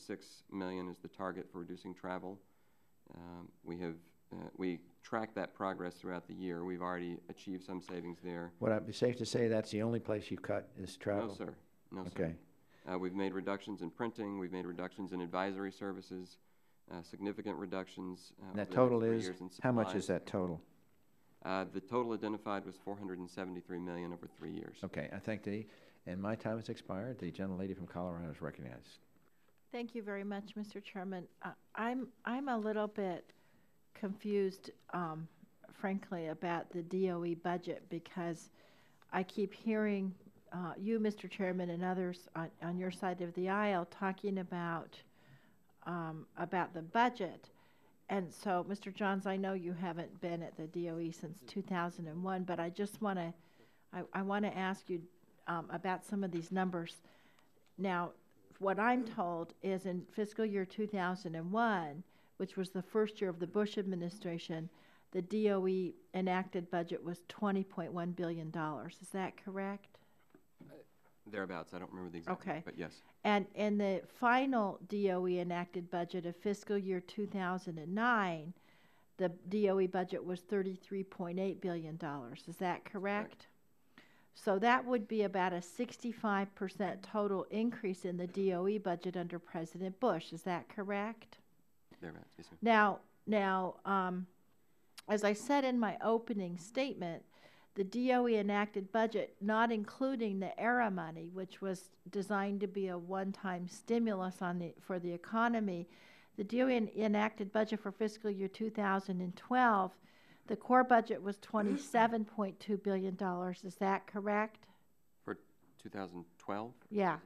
million as the target for reducing travel. We track that progress throughout the year. We've already achieved some savings there. Would it be safe to say that's the only place you've cut is travel? No, sir. No, sir. Okay. We've made reductions in printing. We've made reductions in advisory services, significant reductions. And that total is, how much is that total? The total identified was $473 million over 3 years. Okay, I thank and my time has expired. The gentlelady from Colorado is recognized. Thank you very much, Mr. Chairman. I'm a little bit confused, frankly, about the DOE budget because I keep hearing you, Mr. Chairman, and others on your side of the aisle talking about the budget. And so, Mr. Johns, I know you haven't been at the DOE since 2001, but I just want to, I want to ask you about some of these numbers. Now, what I'm told is in fiscal year 2001, which was the first year of the Bush administration, the DOE enacted budget was $20.1 billion. Is that correct? Thereabouts. I don't remember the exact number, but yes. And in the final DOE enacted budget of fiscal year 2009, the DOE budget was $33.8 billion. Is that correct? So that would be about a 65% total increase in the DOE budget under President Bush. Is that correct? Thereabouts, yes, ma'am. Now, as I said in my opening statement, the DOE enacted budget, not including the ERA money, which was designed to be a one-time stimulus for the economy, the DOE enacted budget for fiscal year 2012, the core budget was $27.2 billion. Is that correct? For 2012? Yeah.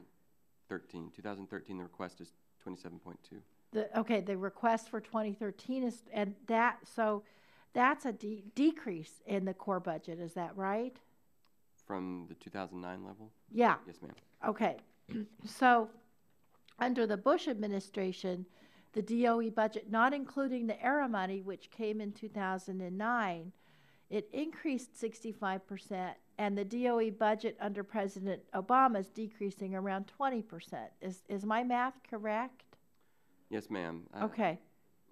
2013, the request is 27.2. The request for 2013 is, and so that's a decrease in the core budget. Is that right? From the 2009 level? Yeah. Yes, ma'am. Okay. So under the Bush administration, the DOE budget, not including the ERA money, which came in 2009, it increased 65%, and the DOE budget under President Obama is decreasing around 20%. Is my math correct? Yes, ma'am. Okay.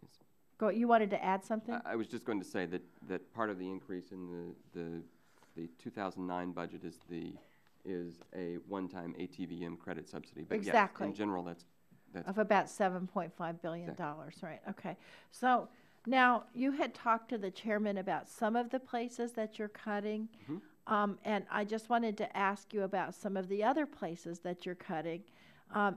Yes. Go. You wanted to add something? I was just going to say that part of the increase in the 2009 budget is a one-time ATVM credit subsidy. But exactly. Yes, in general, that's of about $7.5 billion, exactly. Right? Okay. So now you had talked to the chairman about some of the places that you're cutting, and I just wanted to ask you about some of the other places that you're cutting.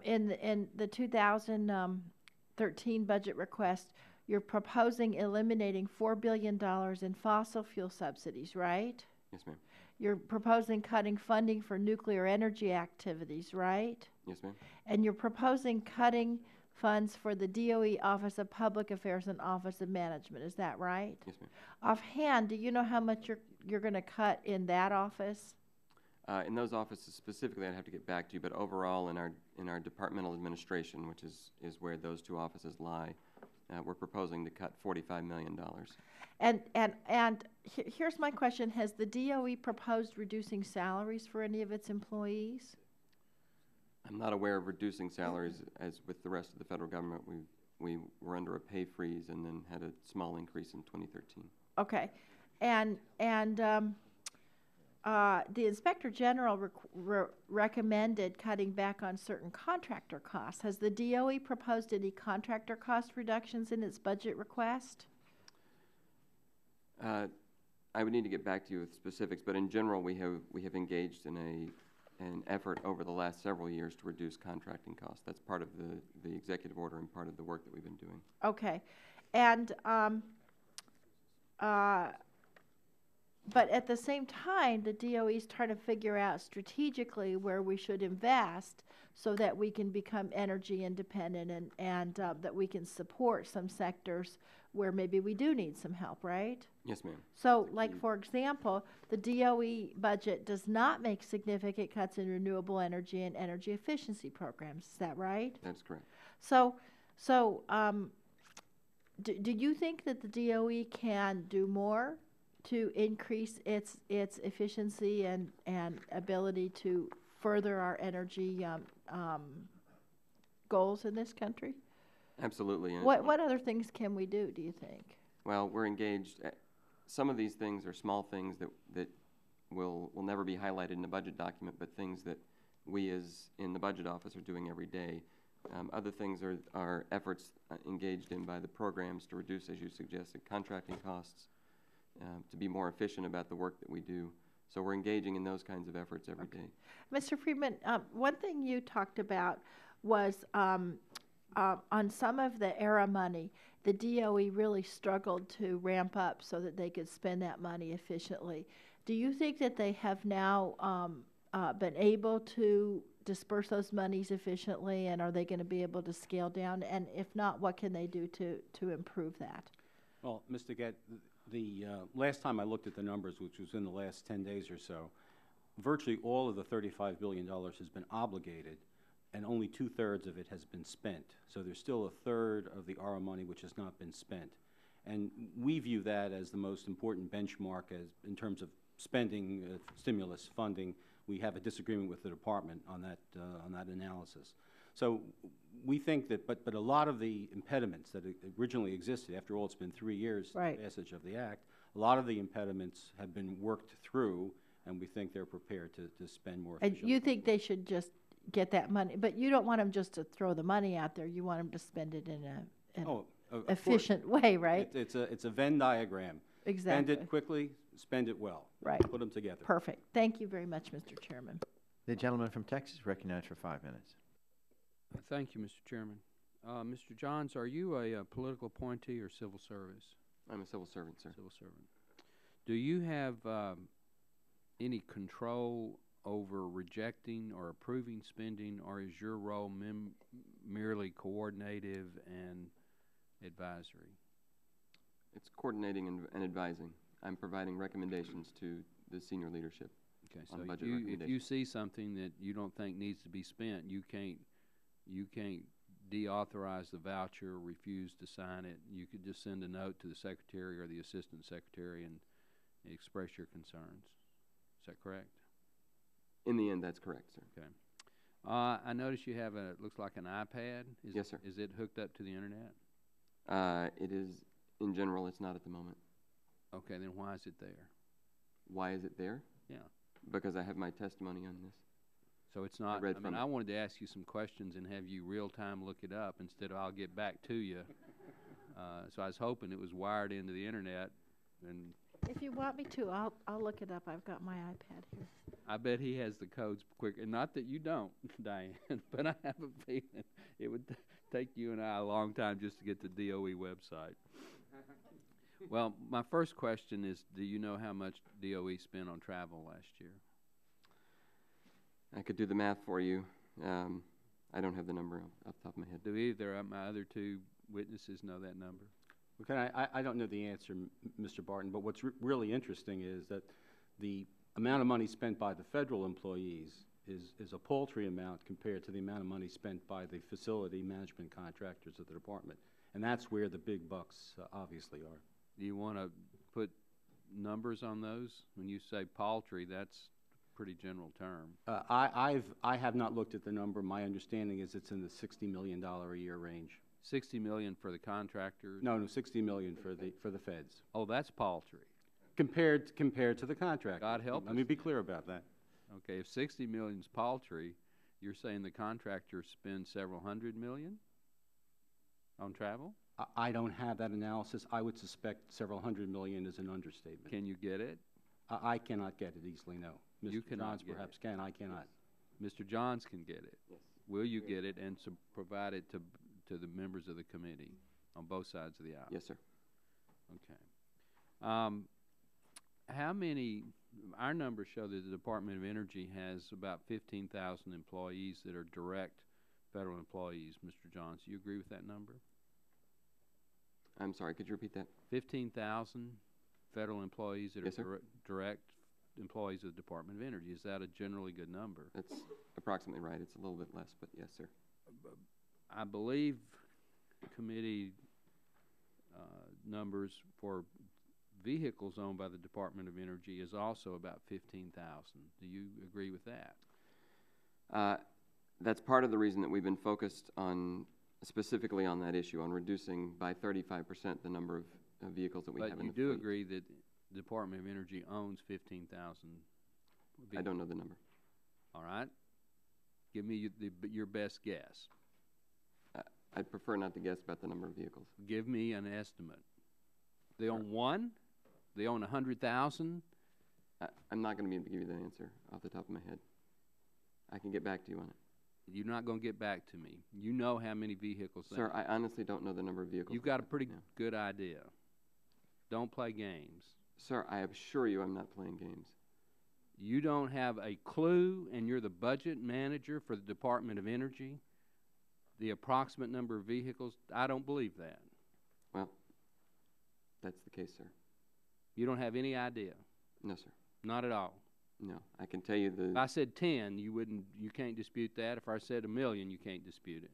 In the 2013 budget request, you're proposing eliminating $4 billion in fossil fuel subsidies, right? Yes, ma'am. You're proposing cutting funding for nuclear energy activities, right? Yes, ma'am. And you're proposing cutting funds for the DOE Office of Public Affairs and Office of Management. Is that right? Yes, ma'am. Offhand, do you know how much you're going to cut in that office? In those offices specifically, I'd have to get back to you. But overall, in our departmental administration, which is where those two offices lie, we're proposing to cut $45 million. And here's my question: has the DOE proposed reducing salaries for any of its employees? I'm not aware of reducing salaries. As with the rest of the federal government, we were under a pay freeze and then had a small increase in 2013. Okay, and the Inspector General recommended cutting back on certain contractor costs. Has the DOE proposed any contractor cost reductions in its budget request? I would need to get back to you with specifics, but in general, we have engaged in an effort over the last several years to reduce contracting costs. That's part of the executive order and part of the work that we've been doing. Okay, and but at the same time, the DOE is trying to figure out strategically where we should invest so that we can become energy independent and that we can support some sectors where maybe we do need some help, right? Yes, ma'am. So, like, for example, the DOE budget does not make significant cuts in renewable energy and energy efficiency programs. Is that right? That's correct. So do you think that the DOE can do more to increase its efficiency and ability to further our energy goals in this country? Absolutely. What other things can we do you think? Well, we're engaged. Some of these things are small things that will never be highlighted in the budget document, but things that we as in the budget office are doing every day. Other things are efforts engaged in by the programs to reduce, as you suggested, contracting costs, to be more efficient about the work that we do. So we're engaging in those kinds of efforts every day. Mr. Friedman, one thing you talked about was on some of the ERA money, the DOE really struggled to ramp up so that they could spend that money efficiently. Do you think that they have now been able to disperse those monies efficiently, and are they going to be able to scale down? And if not, what can they do to improve that? Well, Mr. Gett, the last time I looked at the numbers, which was in the last 10 days or so, virtually all of the $35 billion has been obligated, and only 2/3 of it has been spent. So there's still 1/3 of the ARA money which has not been spent. And we view that as the most important benchmark in terms of spending stimulus funding. We have a disagreement with the department on that analysis. So we think that, but a lot of the impediments that originally existed, after all, it's been 3 years since the passage of the Act, a lot of the impediments have been worked through, and we think they're prepared to spend more efficiently. And you think they should just get that money, but you don't want them just to throw the money out there. You want them to spend it in an efficient way, right? It's a Venn diagram. Exactly. Spend it quickly, spend it well. Right. Put them together. Perfect. Thank you very much, Mr. Chairman. The gentleman from Texas recognized for 5 minutes. Thank you, Mr. Chairman. Mr. Johns, are you a political appointee or civil service? I'm a civil servant, sir. Civil servant. Do you have any control over rejecting or approving spending, or is your role merely coordinative and advisory? It's coordinating and advising. I'm providing recommendations to the senior leadership. Okay, so on budget if you see something that you don't think needs to be spent, you can't deauthorize the voucher or refuse to sign it. You could just send a note to the secretary or the assistant secretary and express your concerns. Is that correct? In the end, that's correct, sir. Okay. I notice you have it looks like an iPad. Yes, sir. Is it hooked up to the internet? It is, in general, it's not at the moment. Okay, then why is it there? Why is it there? Yeah. Because I have my testimony on this. So it's not, I wanted to ask you some questions and have you real time look it up instead of I'll get back to you. So I was hoping it was wired into the internet. And If you want me to, I'll look it up. I've got my iPad here. I bet he has the codes quick. And not that you don't, Diane, but I have a feeling it would take you and I a long time just to get the DOE website. Well, my first question is, do you know how much DOE spent on travel last year? I could do the math for you. I don't have the number off the top of my head. Do either of my other two witnesses know that number? Okay, I don't know the answer, Mr. Barton, but what's really interesting is that the amount of money spent by the federal employees is a paltry amount compared to the amount of money spent by the facility management contractors of the department. And that's where the big bucks obviously are. Do you want to put numbers on those? When you say paltry, that's a pretty general term. I have not looked at the number. My understanding is it's in the $60 million a year range. 60 million for the contractors? No, 60 million for the feds. Oh, that's paltry. Compared to the contractor. God help us. Let me be clear about that. Okay, if 60 million is paltry, you're saying the contractors spend several hundred million on travel? I don't have that analysis. I would suspect several hundred million is an understatement. Can you get it? I cannot get it easily, no. You Mr. cannot Johns get perhaps it. can, I cannot. Mr. Johns can get it. Yes. Will you get it and provide it to the members of the committee on both sides of the aisle? Yes, sir. Okay. How many, our numbers show that the Department of Energy has about 15,000 employees that are direct federal employees. Mr. Johns, do you agree with that number? I'm sorry, could you repeat that? 15,000 federal employees that Yes, are sir. direct employees of the Department of Energy. Is that a generally good number? That's approximately right. It's a little bit less, but yes, sir. I believe committee numbers for vehicles owned by the Department of Energy is also about 15,000. Do you agree with that? That's part of the reason that we've been focused on, specifically on that issue, on reducing by 35% the number of vehicles that we have in the fleet. But you do agree that the Department of Energy owns 15,000 vehicles? I don't know the number. All right. Give me your best guess. I'd prefer not to guess about the number of vehicles. Give me an estimate. They own one? They own 100,000? I'm not going to be able to give you that answer off the top of my head. I can get back to you on it. You're not going to get back to me. You know how many vehicles they Sir, own. I honestly don't know the number of vehicles. You've got a pretty good idea. Don't play games. Sir, I assure you I'm not playing games. You don't have a clue, and you're the budget manager for the Department of Energy? The approximate number of vehicles? I don't believe that. Well, that's the case, sir. You don't have any idea? No, sir. Not at all? No. I can tell you If I said 10, you can't dispute that. If I said 1 million, you can't dispute it.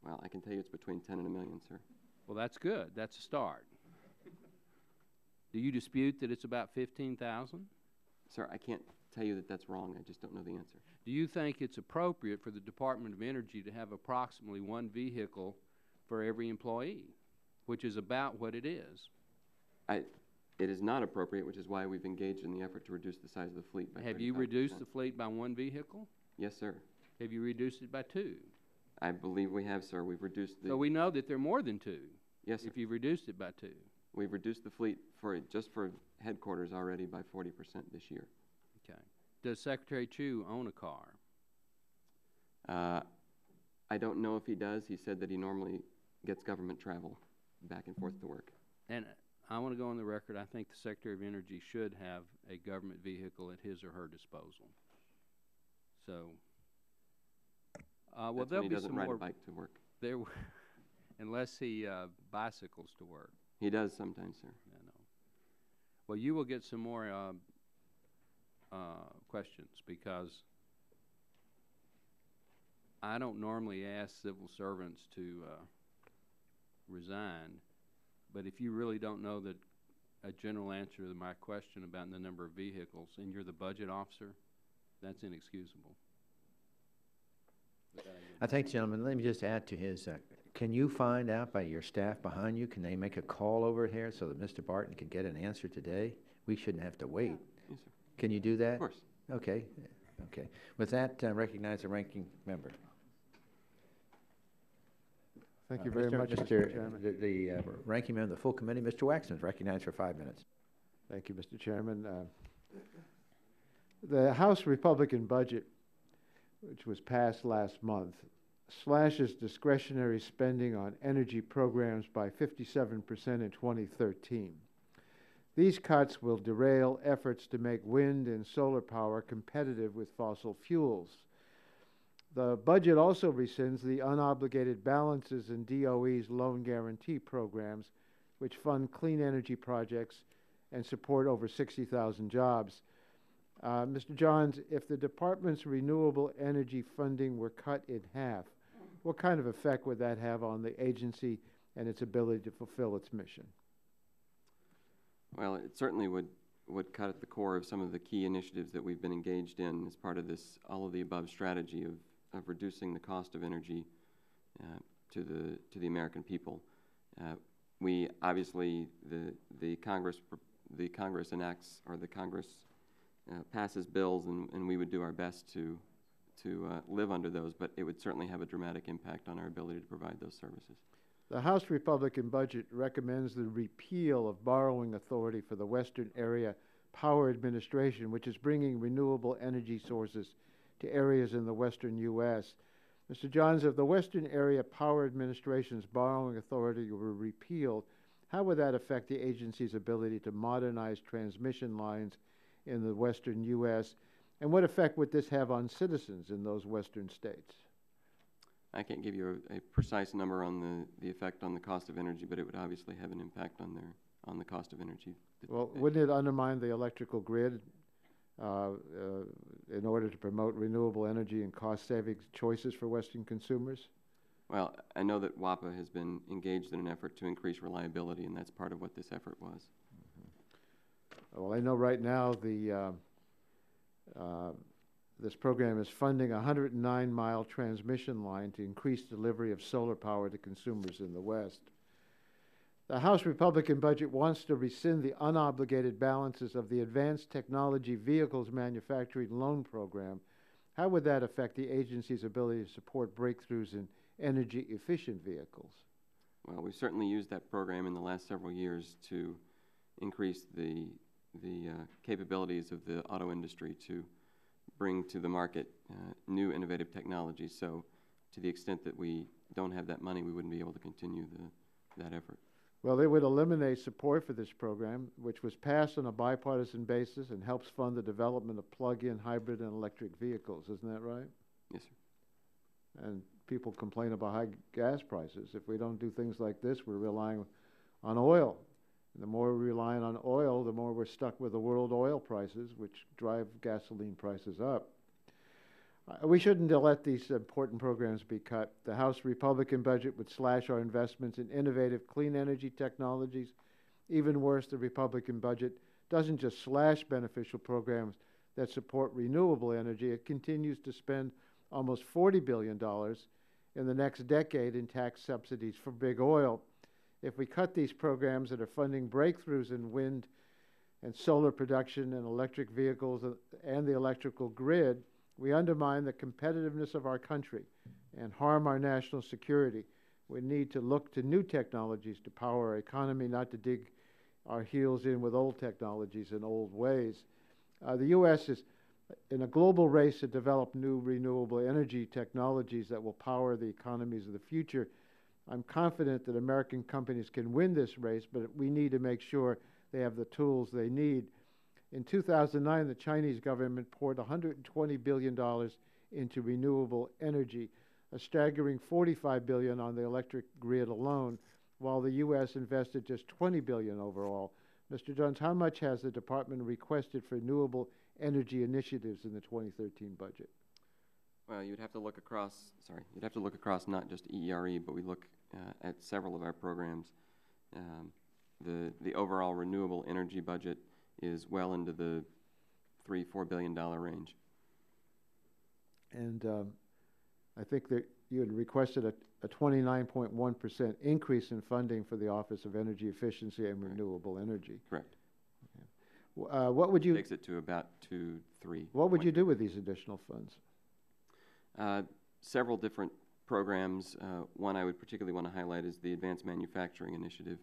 Well, I can tell you it's between 10 and 1 million, sir. Well, that's good. That's a start. Do you dispute that it's about 15,000? Sir, I can't tell you that that's wrong. I just don't know the answer. Do you think it's appropriate for the Department of Energy to have approximately one vehicle for every employee, which is about what it is? It is not appropriate, which is why we've engaged in the effort to reduce the size of the fleet by 35%. Have you reduced the fleet by one vehicle? Yes, sir. Have you reduced it by two? I believe we have, sir. We've reduced the... So we know that there are more than two. Yes, sir. If you've reduced it by two. We've reduced the fleet just for headquarters already by 40% this year. Okay. Does Secretary Chu own a car? I don't know if he does. He said that he normally gets government travel back and forth to work. And I want to go on the record, I think the Secretary of Energy should have a government vehicle at his or her disposal. So, well, That's there'll when he be doesn't some ride more a bike to work. there, unless he bicycles to work. He does sometimes, sir. I know. Well, you will get some more questions, because I don't normally ask civil servants to resign, but if you really don't know a general answer to my question about the number of vehicles, and you're the budget officer, that's inexcusable. I think, gentlemen, let me just add to his, can you find out by your staff behind you, can they make a call over here so that Mr. Barton can get an answer today? We shouldn't have to wait. Yes, sir. Can you do that? Of course. Okay. Okay. With that, recognize the ranking member. Thank you very much, Mr. Chairman. The ranking member of the full committee, Mr. Waxman, is recognized for 5 minutes. Thank you, Mr. Chairman. The House Republican budget, which was passed last month, slashes discretionary spending on energy programs by 57% in 2013. These cuts will derail efforts to make wind and solar power competitive with fossil fuels. The budget also rescinds the unobligated balances in DOE's loan guarantee programs, which fund clean energy projects and support over 60,000 jobs. Mr. Johns, if the department's renewable energy funding were cut in half, what kind of effect would that have on the agency and its ability to fulfill its mission? Well, it certainly would cut at the core of some of the key initiatives that we've been engaged in as part of this all-of-the-above strategy of reducing the cost of energy to the American people. We obviously, the Congress enacts, or the Congress passes bills, and we would do our best to live under those, but it would certainly have a dramatic impact on our ability to provide those services. The House Republican budget recommends the repeal of borrowing authority for the Western Area Power Administration, which is bringing renewable energy sources to areas in the western U.S. Mr. Johns, if the Western Area Power Administration's borrowing authority were repealed, how would that affect the agency's ability to modernize transmission lines in the western U.S., and what effect would this have on citizens in those western states? I can't give you a precise number on the effect on the cost of energy, but it would obviously have an impact on the cost of energy. Well, wouldn't it undermine the electrical grid in order to promote renewable energy and cost-saving choices for Western consumers? Well, I know that WAPA has been engaged in an effort to increase reliability, and that's part of what this effort was. Mm-hmm. Well, I know right now this program is funding a 109-mile transmission line to increase delivery of solar power to consumers in the West. The House Republican budget wants to rescind the unobligated balances of the Advanced Technology Vehicles Manufacturing Loan Program. How would that affect the agency's ability to support breakthroughs in energy-efficient vehicles? Well, we've certainly used that program in the last several years to increase the capabilities of the auto industry to bring to the market new innovative technologies. So to the extent that we don't have that money, we wouldn't be able to continue that effort. Well, it would eliminate support for this program, which was passed on a bipartisan basis and helps fund the development of plug-in hybrid and electric vehicles. Isn't that right? Yes, sir. And people complain about high gas prices. If we don't do things like this, we're relying on oil. And the more we're relying on oil, the more we're stuck with the world oil prices, which drive gasoline prices up. We shouldn't let these important programs be cut. The House Republican budget would slash our investments in innovative clean energy technologies Even worse, the Republican budget doesn't just slash beneficial programs that support renewable energy. It continues to spend almost $40 billion in the next decade in tax subsidies for big oil. If we cut these programs that are funding breakthroughs in wind and solar production and electric vehicles and the electrical grid, we undermine the competitiveness of our country and harm our national security. We need to look to new technologies to power our economy, not to dig our heels in with old technologies and old ways. The U.S. is in a global race to develop new renewable energy technologies that will power the economies of the future. I'm confident that American companies can win this race, but we need to make sure they have the tools they need. In 2009, the Chinese government poured $120 billion into renewable energy, a staggering $45 billion on the electric grid alone, while the U.S. invested just $20 billion overall. Mr. Jones, how much has the department requested for renewable energy initiatives in the 2013 budget? Well, you'd have to look across, not just EERE, but we look at several of our programs. The overall renewable energy budget is well into the $3-4 billion range. And I think that you had requested a 29.1% increase in funding for the Office of Energy Efficiency and Renewable Energy. Correct. Okay. What would you takes it to about 2-3. What would you do with these additional funds? Several different programs. One I would particularly want to highlight is the Advanced Manufacturing Initiative,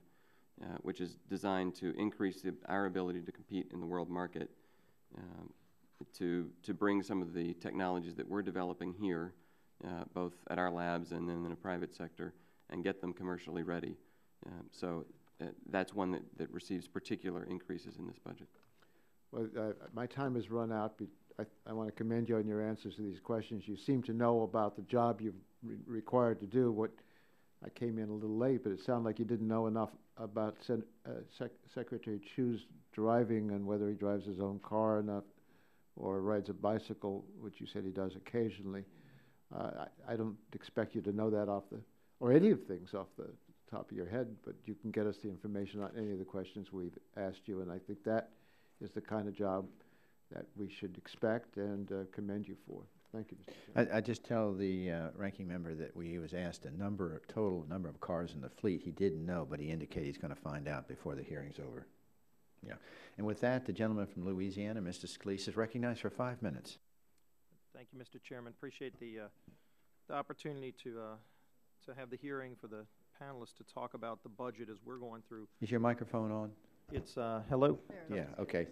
which is designed to increase our ability to compete in the world market, to bring some of the technologies that we're developing here, both at our labs and then in the private sector, and get them commercially ready. So that's one that receives particular increases in this budget. Well, my time has run out. I want to commend you on your answers to these questions. You seem to know about the job you're required to do. I came in a little late, but it sounded like you didn't know enough about Secretary Chu's driving and whether he drives his own car enough or rides a bicycle, which you said he does occasionally. I don't expect you to know that or any of things off the top of your head, but you can get us the information on any of the questions we've asked you, and I think that is the kind of job that we should expect and commend you for. Thank you, Mr. Chairman. I just tell the ranking member that he was asked total number of cars in the fleet. He didn't know, but he indicated he's going to find out before the hearing's over. Yeah. And with that, the gentleman from Louisiana, Mr. Scalise, is recognized for 5 minutes. Thank you, Mr. Chairman. Appreciate the opportunity to have the hearing for the panelists to talk about the budget as we're going through. Is your microphone on? It's hello. Yeah. Okay.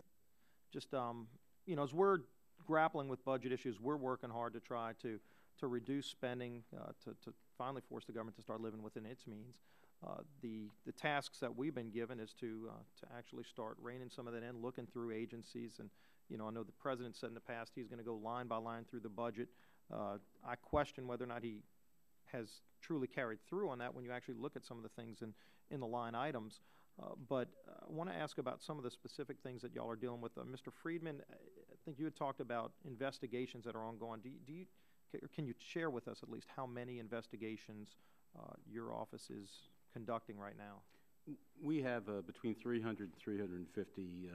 Just as we're grappling with budget issues, we're working hard to try to reduce spending, to finally force the government to start living within its means. The tasks that we've been given is to actually start reining some of that in, looking through agencies, and I know the president said in the past he's going to go line by line through the budget. I question whether or not he has truly carried through on that when you actually look at some of the things in the line items. But I want to ask about some of the specific things that y'all are dealing with. Mr. Friedman, I think you had talked about investigations that are ongoing. Can you share with us at least how many investigations your office is conducting right now? We have between 300 and 350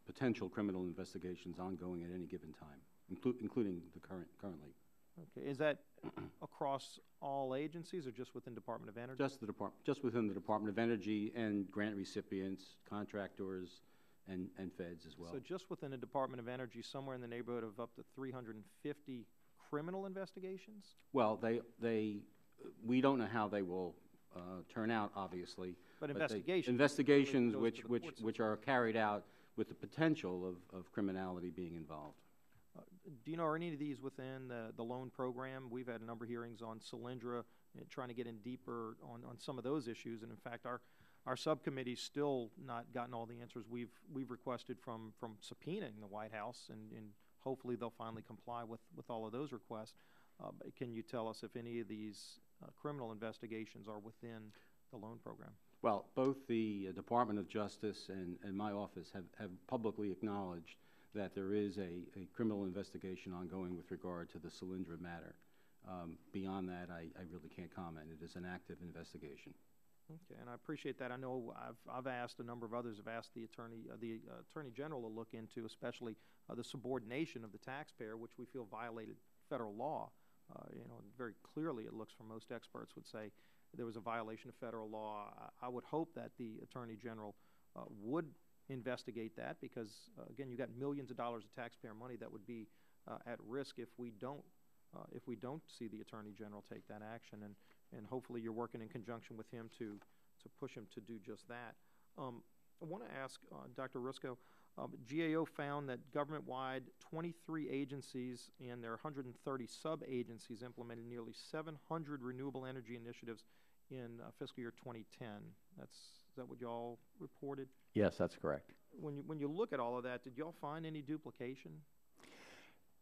potential criminal investigations ongoing at any given time, including the currently. Okay, is that across all agencies or just within Department of Energy? Just within the Department of Energy and grant recipients, contractors, and feds as well. So just within the Department of Energy, somewhere in the neighborhood of up to 350 criminal investigations? Well, we don't know how they will turn out, obviously. But investigations. Investigations which are carried out with the potential of criminality being involved. Do you know, are any of these within the loan program? We've had a number of hearings on Solyndra, trying to get in deeper on some of those issues. And in fact, our subcommittee's still not gotten all the answers we've requested from subpoenaing the White House, and hopefully they'll finally comply with all of those requests. But can you tell us if any of these criminal investigations are within the loan program? Well, both the Department of Justice and my office have publicly acknowledged that there is a criminal investigation ongoing with regard to the Solyndra matter. Beyond that, I really can't comment. It is an active investigation. Okay, and I appreciate that. I know I've asked, a number of others have asked the Attorney General to look into, especially the subordination of the taxpayer, which we feel violated federal law. Very clearly, it looks, from most experts would say there was a violation of federal law. I would hope that the Attorney General would investigate that, because again, you got millions of dollars of taxpayer money that would be at risk if we don't see the Attorney General take that action, and hopefully you're working in conjunction with him to push him to do just that. I want to ask Dr. Rusco, GAO found that government-wide 23 agencies and their 130 sub-agencies implemented nearly 700 renewable energy initiatives in fiscal year 2010. Is that what y'all reported? Yes, that's correct. When you look at all of that, did y'all find any duplication?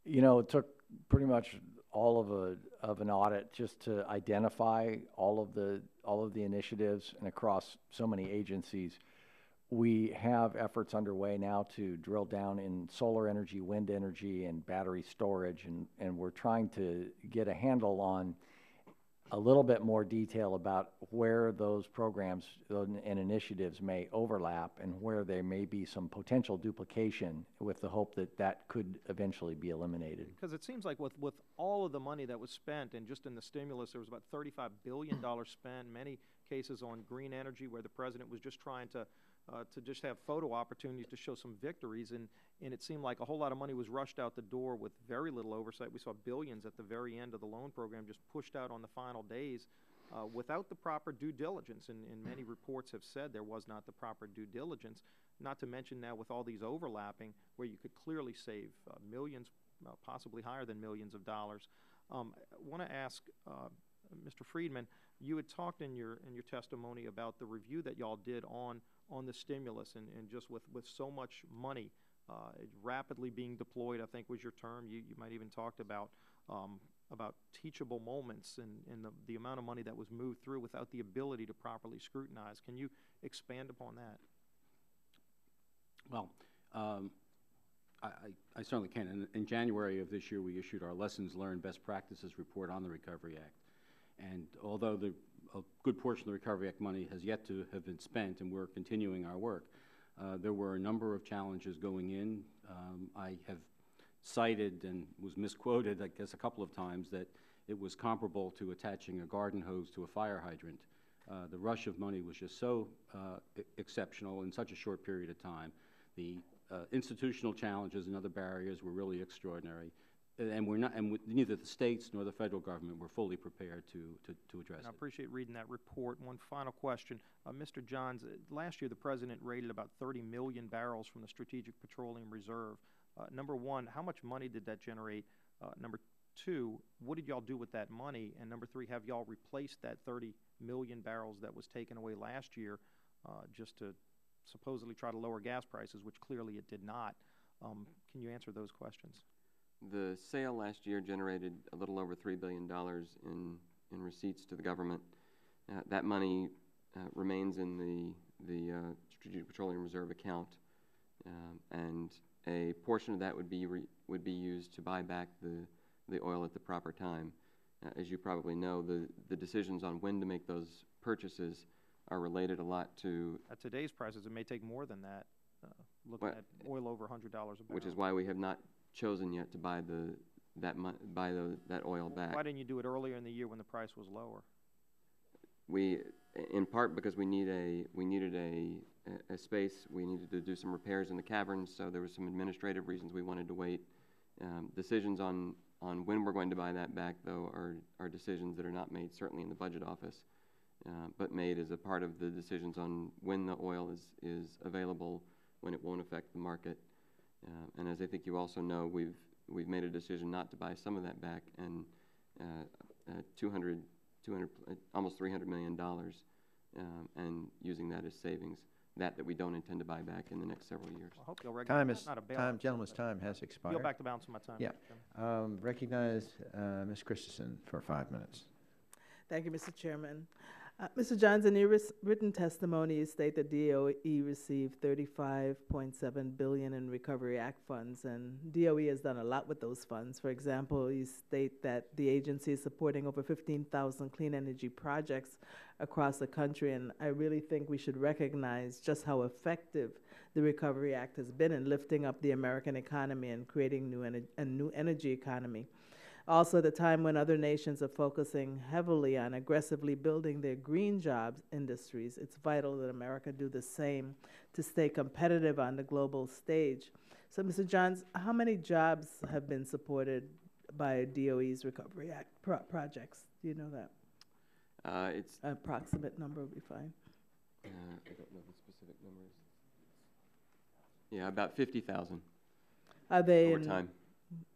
It took pretty much all of an audit just to identify all of the initiatives, and across so many agencies. We have efforts underway now to drill down in solar energy, wind energy, and battery storage, and we're trying to get a handle on a little bit more detail about where those programs and initiatives may overlap, and where there may be some potential duplication, with the hope that that could eventually be eliminated. Because it seems like with all of the money that was spent, and just in the stimulus, there was about $35 billion spent, in many cases on green energy, where the president was just trying to just have photo opportunities to show some victories, and it seemed like a whole lot of money was rushed out the door with very little oversight. We saw billions at the very end of the loan program just pushed out on the final days without the proper due diligence, and many reports have said there was not the proper due diligence, not to mention now with all these overlapping, where you could clearly save millions, possibly higher than millions of dollars. I want to ask Mr. Friedman, you had talked in your testimony about the review that y'all did on the stimulus, and just with so much money rapidly being deployed, I think was your term. You might even talked about teachable moments, and the amount of money that was moved through without the ability to properly scrutinize. Can you expand upon that? Well, I certainly can. In January of this year, we issued our Lessons Learned Best Practices Report on the Recovery Act. And although a good portion of the Recovery Act money has yet to have been spent, and we're continuing our work, there were a number of challenges going in. I have cited and was misquoted, I guess, a couple of times, that it was comparable to attaching a garden hose to a fire hydrant. The rush of money was just so exceptional in such a short period of time. The institutional challenges and other barriers were really extraordinary. And neither the states nor the federal government were fully prepared to address it. I appreciate reading that report. One final question. Mr. Johns, last year the President raided about 30 million barrels from the Strategic Petroleum Reserve. Number one, how much money did that generate? Number two, what did y'all do with that money? And number three, have y'all replaced that 30 million barrels that was taken away last year just to supposedly try to lower gas prices, which clearly it did not? Can you answer those questions? The sale last year generated a little over $3 billion in receipts to the government. That money remains in the Strategic Petroleum Reserve account, and a portion of that would be used to buy back the oil at the proper time. As you probably know, the decisions on when to make those purchases are related a lot to... At today's prices, it may take more than that, looking at oil over $100 a barrel. Which is why we have not chosen yet to buy that oil back. Why didn't you do it earlier in the year when the price was lower? In part because we needed a space. We needed to do some repairs in the caverns, so there were some administrative reasons we wanted to wait. Decisions on when we're going to buy that back, though, are decisions that are not made certainly in the budget office, but made as a part of the decisions on when the oil is available, when it won't affect the market. And as I think you also know, we've made a decision not to buy some of that back, and almost $300 million, and using that as savings, that we don't intend to buy back in the next several years. Well, I hope you'll recognize Gentleman's time has expired. Go back to balance of my time. Yeah. Recognize Ms. Christensen for 5 minutes. Thank you, Mr. Chairman. Mr. Johns, in your written testimony, you state that DOE received $35.7 billion in Recovery Act funds, and DOE has done a lot with those funds. For example, you state that the agency is supporting over 15,000 clean energy projects across the country, and I really think we should recognize just how effective the Recovery Act has been in lifting up the American economy and creating a new energy economy. Also, at a time when other nations are focusing heavily on aggressively building their green jobs industries, it's vital that America do the same to stay competitive on the global stage. So, Mr. Johns, how many jobs have been supported by DOE's Recovery Act projects? Do you know that? It's an approximate number would be fine. I don't know the specific numbers. Yeah, about 50,000. Are they over time?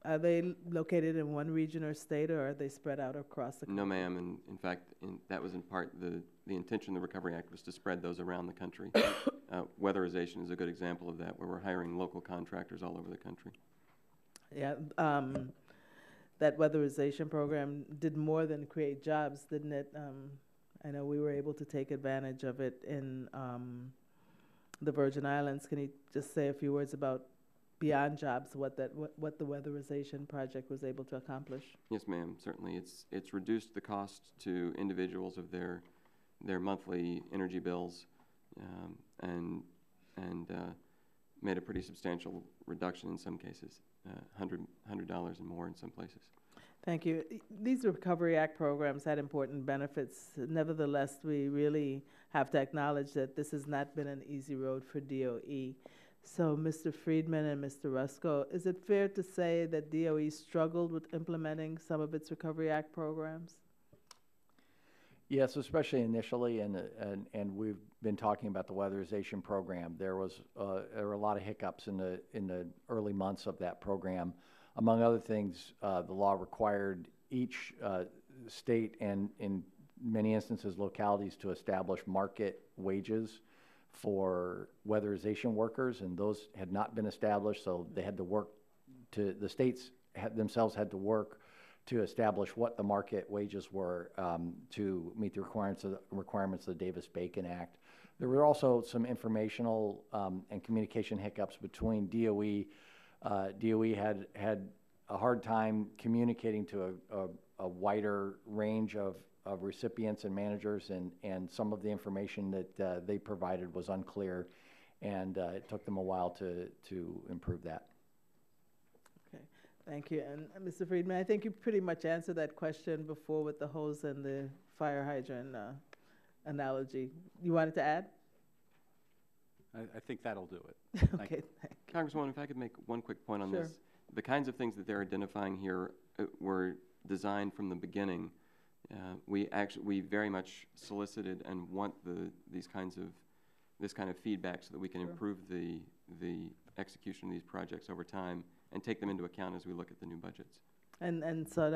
Are they located in one region or state, or are they spread out across the country? No, ma'am. And in fact, that was in part the intention of the Recovery Act was to spread those around the country. Weatherization is a good example of that, where we're hiring local contractors all over the country. Yeah, that weatherization program did more than create jobs, didn't it? I know we were able to take advantage of it in the Virgin Islands. Can you just say a few words about beyond jobs, what the weatherization project was able to accomplish? Yes, ma'am. Certainly, it's reduced the cost to individuals of their monthly energy bills, and made a pretty substantial reduction in some cases, $100 and more in some places. Thank you. These Recovery Act programs had important benefits. Nevertheless, we really have to acknowledge that this has not been an easy road for DOE. So, Mr. Friedman and Mr. Rusko, is it fair to say that DOE struggled with implementing some of its Recovery Act programs? Yes, especially initially, and we've been talking about the weatherization program. There were a lot of hiccups in the early months of that program. Among other things, the law required each state and, in many instances, localities to establish market wages for weatherization workers, and those had not been established, so they had to work the states themselves had to work to establish what the market wages were to meet the requirements of the Davis-Bacon Act. There were also some informational and communication hiccups between DOE. DOE had a hard time communicating to a wider range of recipients and managers, and some of the information that they provided was unclear, and it took them a while to improve that. Okay, thank you. And Mr. Friedman, I think you pretty much answered that question before with the hose and the fire hydrant analogy. You wanted to add? I think that'll do it. Okay, thank you. Congresswoman, if I could make one quick point on Sure. this. The kinds of things that they're identifying here were designed from the beginning. We very much solicited and want this kind of feedback so that we can improve the execution of these projects over time and take them into account as we look at the new budgets. And so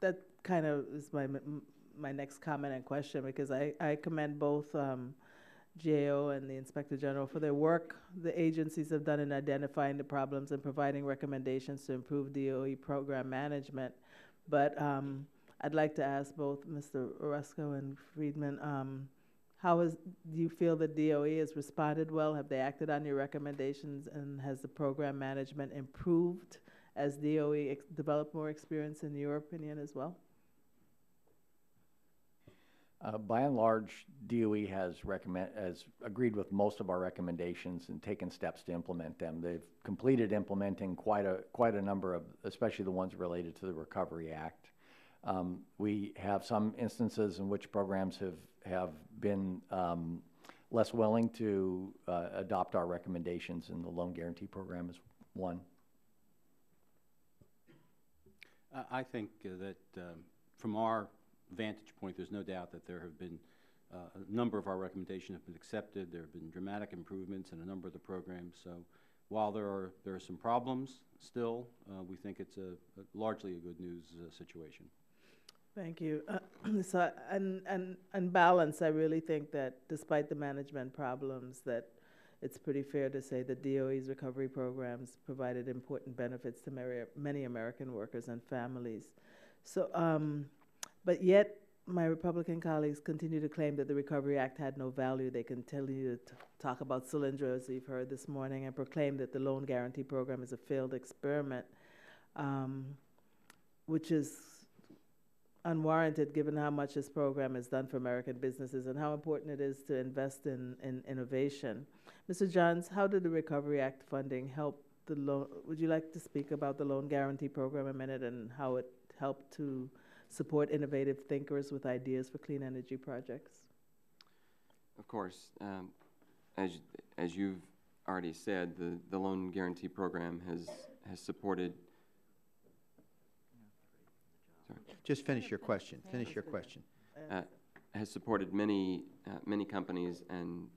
that kind of is my next comment and question, because I commend both GAO and the Inspector General for their work the agencies have done in identifying the problems and providing recommendations to improve DOE program management. But I'd like to ask both Mr. Orozco and Friedman, do you feel that DOE has responded well? Have they acted on your recommendations, and has the program management improved as DOE developed more experience, in your opinion, as well? By and large, DOE has agreed with most of our recommendations and taken steps to implement them. They've completed implementing quite a number of, especially the ones related to the Recovery Act. We have some instances in which programs have been less willing to adopt our recommendations, and the loan guarantee program is one. I think that from our vantage point, there's no doubt that there have been a number of our recommendations have been accepted. There have been dramatic improvements in a number of the programs. So while there are some problems still, we think it's largely a good news situation. Thank you. So, and balance, I really think that despite the management problems, that it's pretty fair to say that DOE's recovery programs provided important benefits to many American workers and families. So, but yet my Republican colleagues continue to claim that the Recovery Act had no value. They continue to talk about Solyndra, as we've heard this morning, and proclaim that the loan guarantee program is a failed experiment, which is unwarranted given how much this program has done for American businesses and how important it is to invest in innovation. Mr. Johns, how did the Recovery Act funding help the loan? Would you like to speak about the loan guarantee program a minute and how it helped to support innovative thinkers with ideas for clean energy projects? Of course. As you've already said, the loan guarantee program has supported. Sorry. Just finish your question. Finish your question. Has supported many companies, and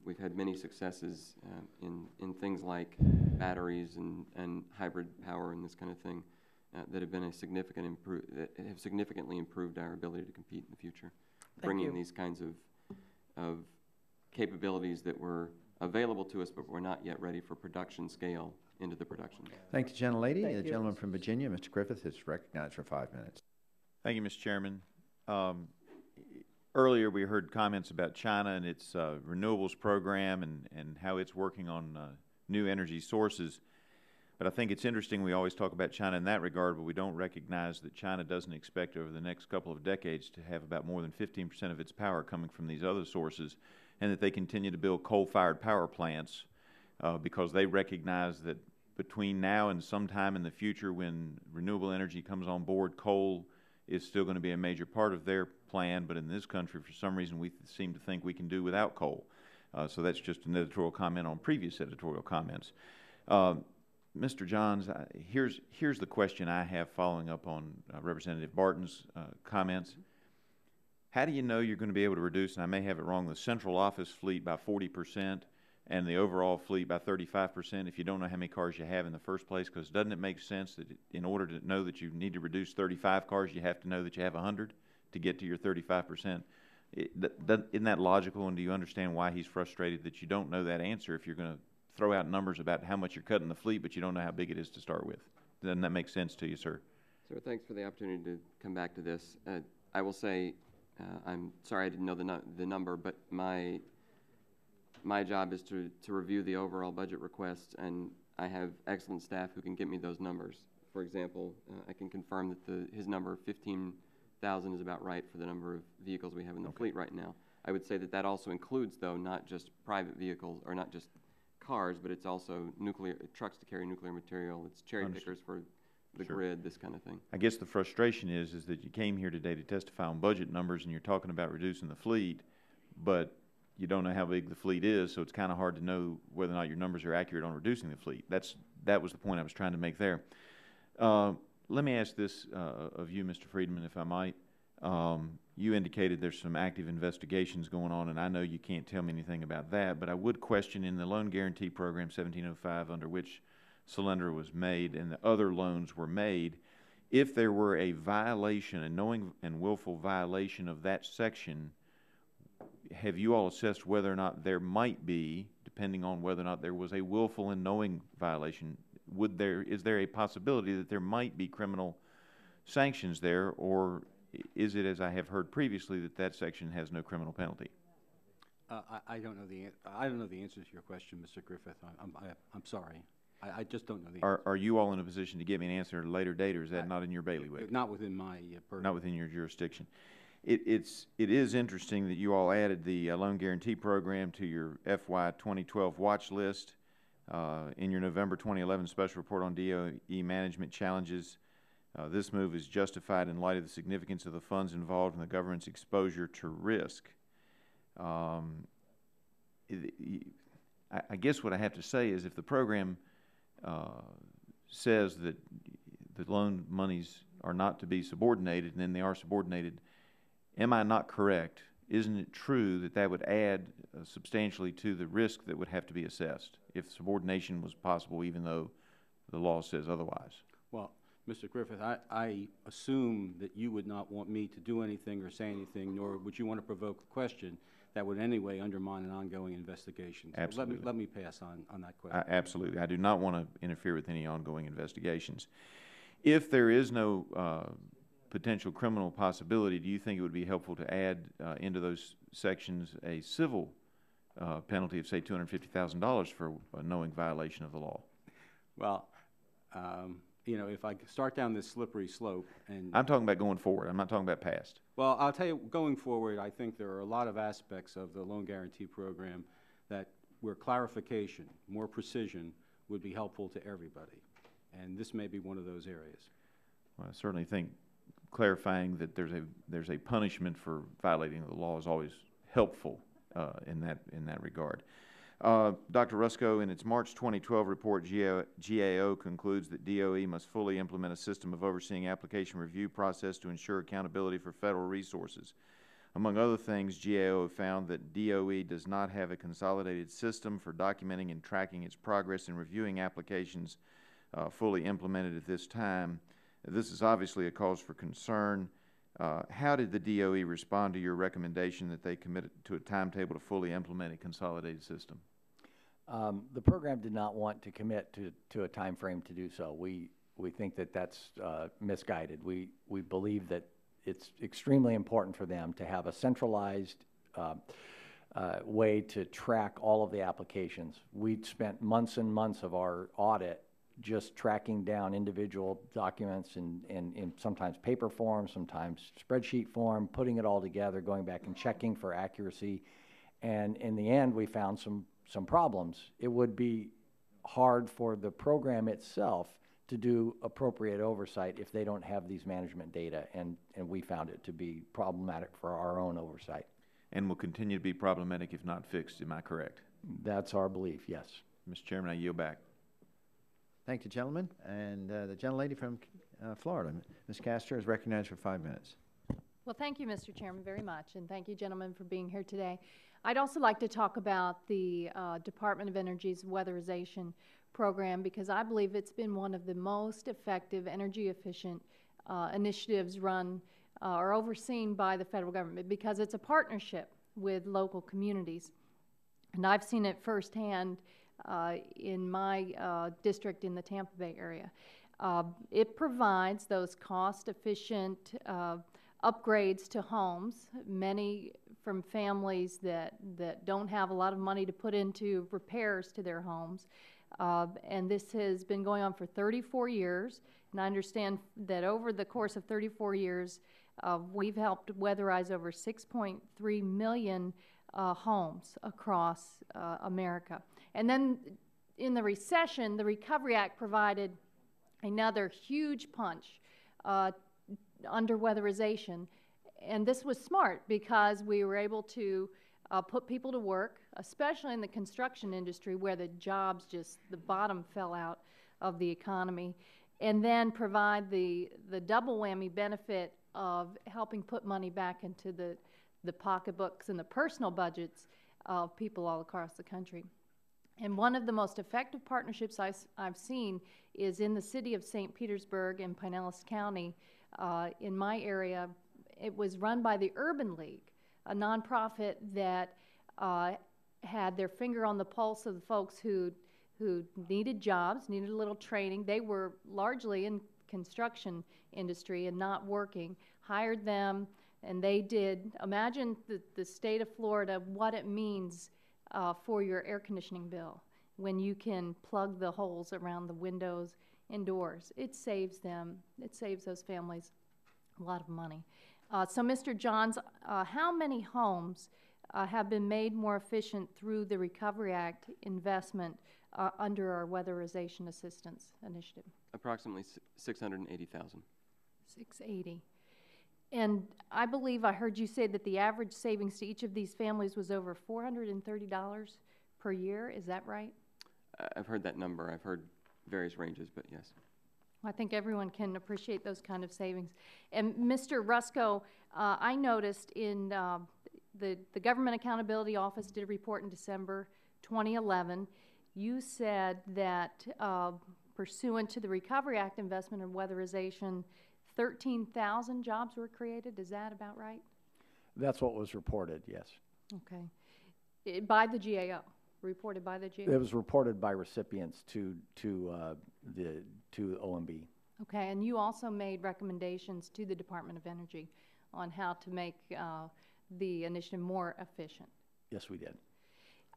we've had many successes in things like batteries and hybrid power and this kind of thing. That have been a significant that have significantly improved our ability to compete in the future, bringing these kinds of capabilities that were available to us but were not yet ready for production scale into the production. Thank the gentlelady. The gentleman from Virginia, Mr. Griffith, is recognized for 5 minutes. Thank you, Mr. Chairman. Earlier we heard comments about China and its renewables program and how it's working on new energy sources. But I think it's interesting we always talk about China in that regard, but we don't recognize that China doesn't expect over the next couple of decades to have about more than 15% of its power coming from these other sources, and that they continue to build coal-fired power plants because they recognize that between now and sometime in the future when renewable energy comes on board, coal is still going to be a major part of their plan, but in this country, for some reason, we seem to think we can do without coal. So that's just an editorial comment on previous editorial comments. Mr. Johns, here's the question I have following up on Representative Barton's comments. How do you know you're going to be able to reduce, and I may have it wrong, the central office fleet by 40% and the overall fleet by 35% if you don't know how many cars you have in the first place? Because doesn't it make sense that in order to know that you need to reduce 35 cars, you have to know that you have 100 to get to your 35%? Isn't that logical, and do you understand why he's frustrated that you don't know that answer if you're going to throw out numbers about how much you're cutting the fleet, but you don't know how big it is to start with? Doesn't that make sense to you, sir? Sir, thanks for the opportunity to come back to this. I will say, I'm sorry I didn't know the number, but my job is to review the overall budget requests, and I have excellent staff who can get me those numbers. For example, I can confirm that his number of 15,000 is about right for the number of vehicles we have in the fleet right now. I would say that also includes, though, not just private vehicles, or not just cars, but it's also trucks to carry nuclear material. It's cherry pickers for the grid, this kind of thing. I guess the frustration is that you came here today to testify on budget numbers, and you're talking about reducing the fleet, but you don't know how big the fleet is, so it's kind of hard to know whether or not your numbers are accurate on reducing the fleet. That was the point I was trying to make there. Let me ask this of you, Mr. Friedman, if I might. You indicated there's some active investigations going on, and I know you can't tell me anything about that, but I would question in the loan guarantee program 1705, under which Solyndra was made and the other loans were made, if there were a violation, a knowing and willful violation of that section, have you all assessed whether or not there might be, depending on whether or not there was a willful and knowing violation, is there a possibility that there might be criminal sanctions there, or is it, as I have heard previously, that section has no criminal penalty? I don't know the answer to your question, Mr. Griffith. I'm sorry. I just don't know the answer. Are you all in a position to give me an answer at a later date, or is that not in your bailiwick? Not within my purview. Not within your jurisdiction. It is interesting that you all added the loan guarantee program to your FY 2012 watch list in your November 2011 special report on DOE management challenges. This move is justified in light of the significance of the funds involved in the government's exposure to risk. I guess what I have to say is if the program says that the loan monies are not to be subordinated and then they are subordinated, am I not correct? Isn't it true that that would add substantially to the risk that would have to be assessed if subordination was possible even though the law says otherwise? Well, Mr. Griffith, I assume that you would not want me to do anything or say anything, nor would you want to provoke a question that would in any way undermine an ongoing investigation. So absolutely. Let me pass on that question. Absolutely. I do not want to interfere with any ongoing investigations. If there is no potential criminal possibility, do you think it would be helpful to add into those sections a civil penalty of, say, $250,000 for a knowing violation of the law? Well, you know, if I start down this slippery slope, and I'm talking about going forward. I'm not talking about past. well, I'll tell you, going forward, I think there are a lot of aspects of the loan guarantee program that where clarification, more precision, would be helpful to everybody. And this may be one of those areas. Well, I certainly think clarifying that there's a punishment for violating the law is always helpful in that regard. Dr. Rusko, in its March 2012 report, GAO concludes that DOE must fully implement a system of overseeing application review process to ensure accountability for federal resources. Among other things, GAO found that DOE does not have a consolidated system for documenting and tracking its progress in reviewing applications fully implemented at this time. This is obviously a cause for concern. How did the DOE respond to your recommendation that they commit to a timetable to fully implement a consolidated system? The program did not want to commit to a time frame to do so. We think that that's misguided. We believe that it's extremely important for them to have a centralized way to track all of the applications. We spent months and months of our audit just tracking down individual documents in sometimes paper form, sometimes spreadsheet form, putting it all together, going back and checking for accuracy. And in the end, we found some problems. It would be hard for the program itself to do appropriate oversight if they don't have these management data, and we found it to be problematic for our own oversight. And will continue to be problematic if not fixed, am I correct? That's our belief, yes. Mr. Chairman, I yield back. Thank you, gentlemen. And the gentlelady from Florida, Ms. Castor, is recognized for 5 minutes. Well, thank you, Mr. Chairman, very much, and thank you, gentlemen, for being here today. I'd also like to talk about the Department of Energy's weatherization program, because I believe it's been one of the most effective, energy-efficient initiatives run or overseen by the federal government, because it's a partnership with local communities. And I've seen it firsthand in my district in the Tampa Bay area. It provides those cost-efficient upgrades to homes, many from families that don't have a lot of money to put into repairs to their homes. And this has been going on for 34 years. And I understand that over the course of 34 years, we've helped weatherize over 6.3 million homes across America. And then in the recession, the Recovery Act provided another huge punch under weatherization. And this was smart because we were able to put people to work, especially in the construction industry where the jobs the bottom fell out of the economy, and then provide the double whammy benefit of helping put money back into the pocketbooks and the personal budgets of people all across the country. And one of the most effective partnerships I've seen is in the city of St. Petersburg in Pinellas County. In my area, it was run by the Urban League, a nonprofit that had their finger on the pulse of the folks who needed jobs, needed a little training. They were largely in construction industry and not working, hired them, and they did. Imagine the state of Florida, what it means for your air conditioning bill when you can plug the holes around the windows and doors. It saves them, it saves those families a lot of money. So Mr. Johns, how many homes have been made more efficient through the Recovery Act investment under our weatherization assistance initiative? Approximately 680,000. 680. And I believe I heard you say that the average savings to each of these families was over $430 per year. Is that right? I've heard that number. I've heard various ranges, but yes. I think everyone can appreciate those kind of savings. And Mr. Rusko, I noticed in the Government Accountability Office did a report in December 2011. You said that pursuant to the Recovery Act investment in weatherization, 13,000 jobs were created. Is that about right? That's what was reported, yes. Okay. By the GAO, reported by the GAO? It was reported by recipients to OMB. Okay, and you also made recommendations to the Department of Energy on how to make the initiative more efficient. Yes, we did.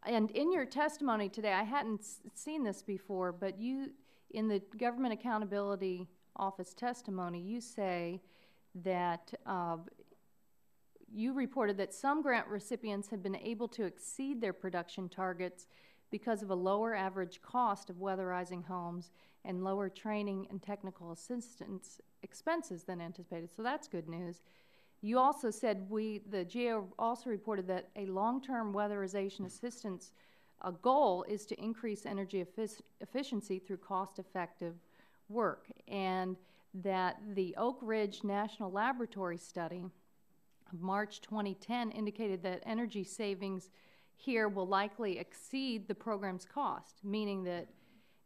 And in your testimony today, I hadn't seen this before, but you, in the Government Accountability Office testimony, you say that you reported that some grant recipients have been able to exceed their production targets because of a lower average cost of weatherizing homes and lower training and technical assistance expenses than anticipated. So that's good news. You also said the GAO also reported that a long-term weatherization assistance goal is to increase energy efficiency through cost-effective work, and that the Oak Ridge National Laboratory study of March 2010 indicated that energy savings here will likely exceed the program's cost, meaning that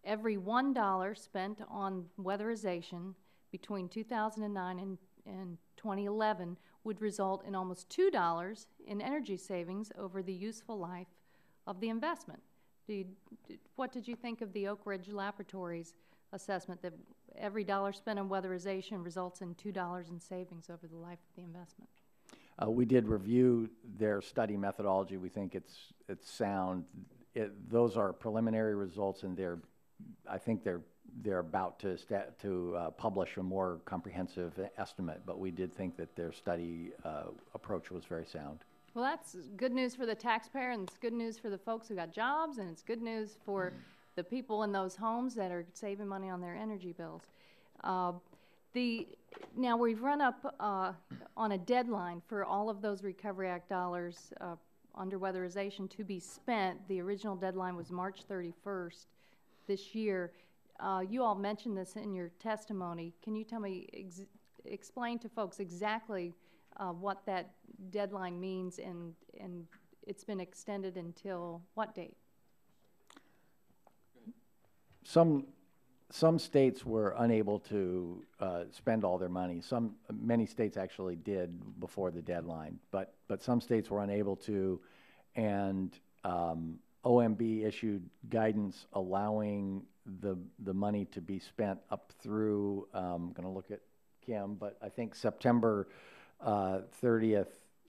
every $1 spent on weatherization between 2009 and 2011 would result in almost $2 in energy savings over the useful life of the investment. What did you think of the Oak Ridge Laboratory's assessment that every dollar spent on weatherization results in $2 in savings over the life of the investment? We did review their study methodology. We think it's sound. Those are preliminary results, and I think they're about to publish a more comprehensive estimate. But we did think that their study approach was very sound. Well, that's good news for the taxpayer, and it's good news for the folks who got jobs, and it's good news for the people in those homes that are saving money on their energy bills. Now we've run up on a deadline for all of those Recovery Act dollars under weatherization to be spent. The original deadline was March 31st this year. You all mentioned this in your testimony. Can you tell me, explain to folks exactly what that deadline means, and it's been extended until what date? Some states were unable to spend all their money. Many states actually did before the deadline, but some states were unable to, and OMB issued guidance allowing the money to be spent up through, I'm going to look at Kim, but I think September 30th,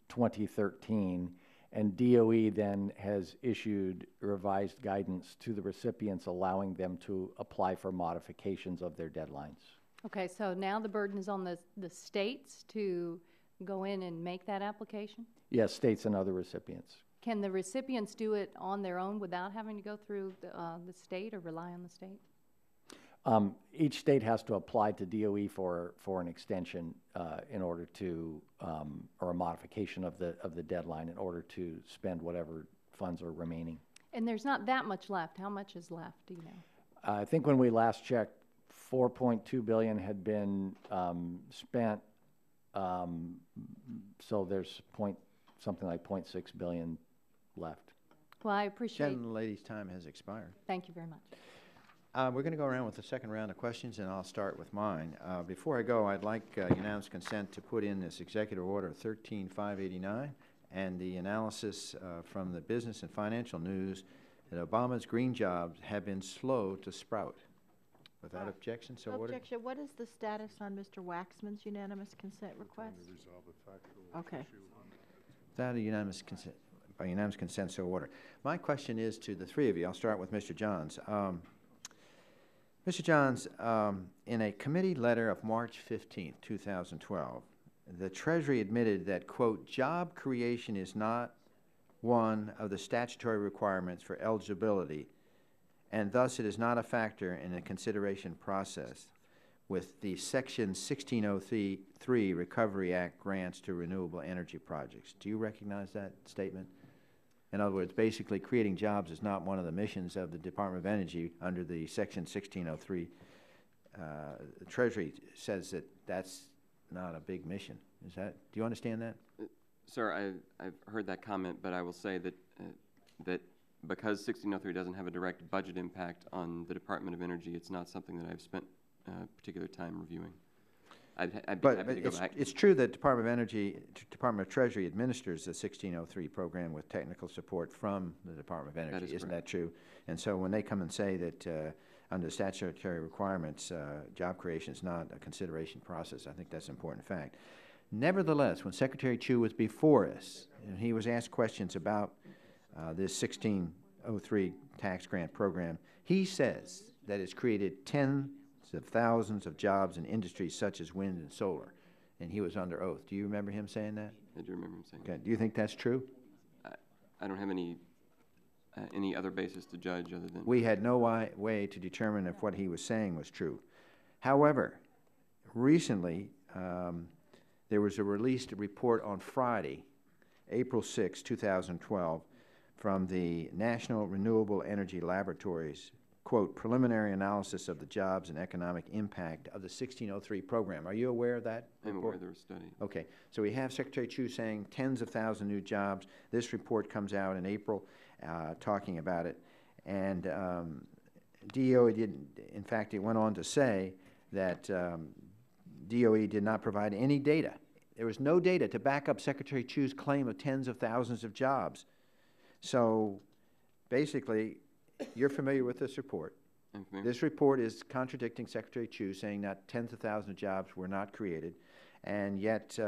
2013, and DOE then has issued revised guidance to the recipients allowing them to apply for modifications of their deadlines. Okay, so now the burden is on the states to go in and make that application? Yes, states and other recipients. Can the recipients do it on their own without having to go through the state or rely on the state? Each state has to apply to DOE for an extension in order to, or a modification of the deadline in order to spend whatever funds are remaining. And there's not that much left. How much is left, do you know? I think when we last checked, $4.2 billion had been spent, so there's something like $0.6 billion left. Well, I appreciate it. The lady's time has expired. Thank you very much. We're going to go around with the second round of questions, and I'll start with mine. Before I go, I'd like unanimous consent to put in this Executive Order 13589 and the analysis from the Business and Financial News that Obama's green jobs have been slow to sprout. Without objection, so ordered. Objection. What is the status on Mr. Waxman's unanimous consent request? Okay. Without a unanimous consent, by unanimous consent, so ordered. My question is to the three of you. I'll start with Mr. Johns. Mr. Johns, in a committee letter of March 15, 2012, the Treasury admitted that, quote, job creation is not one of the statutory requirements for eligibility, and thus it is not a factor in the consideration process with the Section 1603 Recovery Act grants to renewable energy projects. Do you recognize that statement? In other words, basically creating jobs is not one of the missions of the Department of Energy under the Section 1603. The Treasury says that that's not a big mission. Do you understand that? Sir, I've heard that comment, but I will say that that because 1603 doesn't have a direct budget impact on the Department of Energy, it's not something that I've spent particular time reviewing. I'd be happy to go back. It's true that Department of Energy, Department of Treasury administers the 1603 program with technical support from the Department of Energy. Isn't that true? And so when they come and say that under statutory requirements, job creation is not a consideration process. I think that's an important fact. Nevertheless, when Secretary Chu was before us, and he was asked questions about this 1603 tax grant program, he says that it's created tens of thousands of jobs in industries such as wind and solar, and he was under oath. Do you remember him saying that? I do remember him saying that. Okay. Do you think that's true? I don't have any other basis to judge other than... We had no way to determine if what he was saying was true. However, recently, there was a released report on Friday, April 6, 2012, from the National Renewable Energy Laboratories, quote, preliminary analysis of the jobs and economic impact of the 1603 program. Are you aware of that I'm report? aware of the study. Okay. So we have Secretary Chu saying tens of thousands of new jobs. This report comes out in April talking about it. And DOE didn't, in fact, it went on to say that DOE did not provide any data. There was no data to back up Secretary Chu's claim of tens of thousands of jobs. So basically, you're familiar with this report. I'm familiar. This report is contradicting Secretary Chu, saying that tens of thousands of jobs were not created, and yet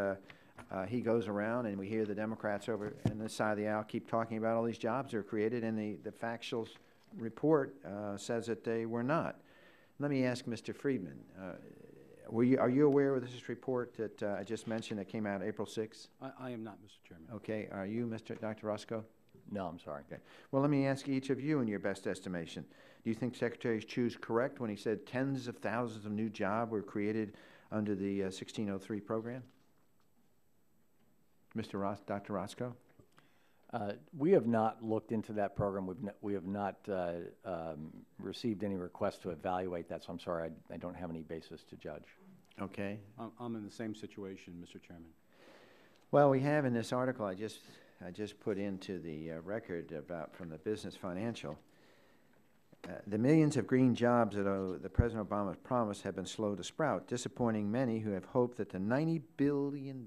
he goes around and we hear the Democrats over on this side of the aisle keep talking about all these jobs that are created, and the factual report says that they were not. Let me ask Mr. Friedman, are you aware of this report that I just mentioned that came out April 6th? I am not, Mr. Chairman. Okay. Are you, Dr. Roscoe? No, I'm sorry. Okay. Well, let me ask each of you in your best estimation. Do you think Secretary Chu's correct when he said tens of thousands of new jobs were created under the 1603 program? Dr. Roscoe? We have not looked into that program. We have not received any requests to evaluate that, so I'm sorry, I don't have any basis to judge. Okay. I'm in the same situation, Mr. Chairman. Well, we have in this article I just put into the record from the Business Financial, the millions of green jobs that the President Obama promised have been slow to sprout, disappointing many who have hoped that the $90 billion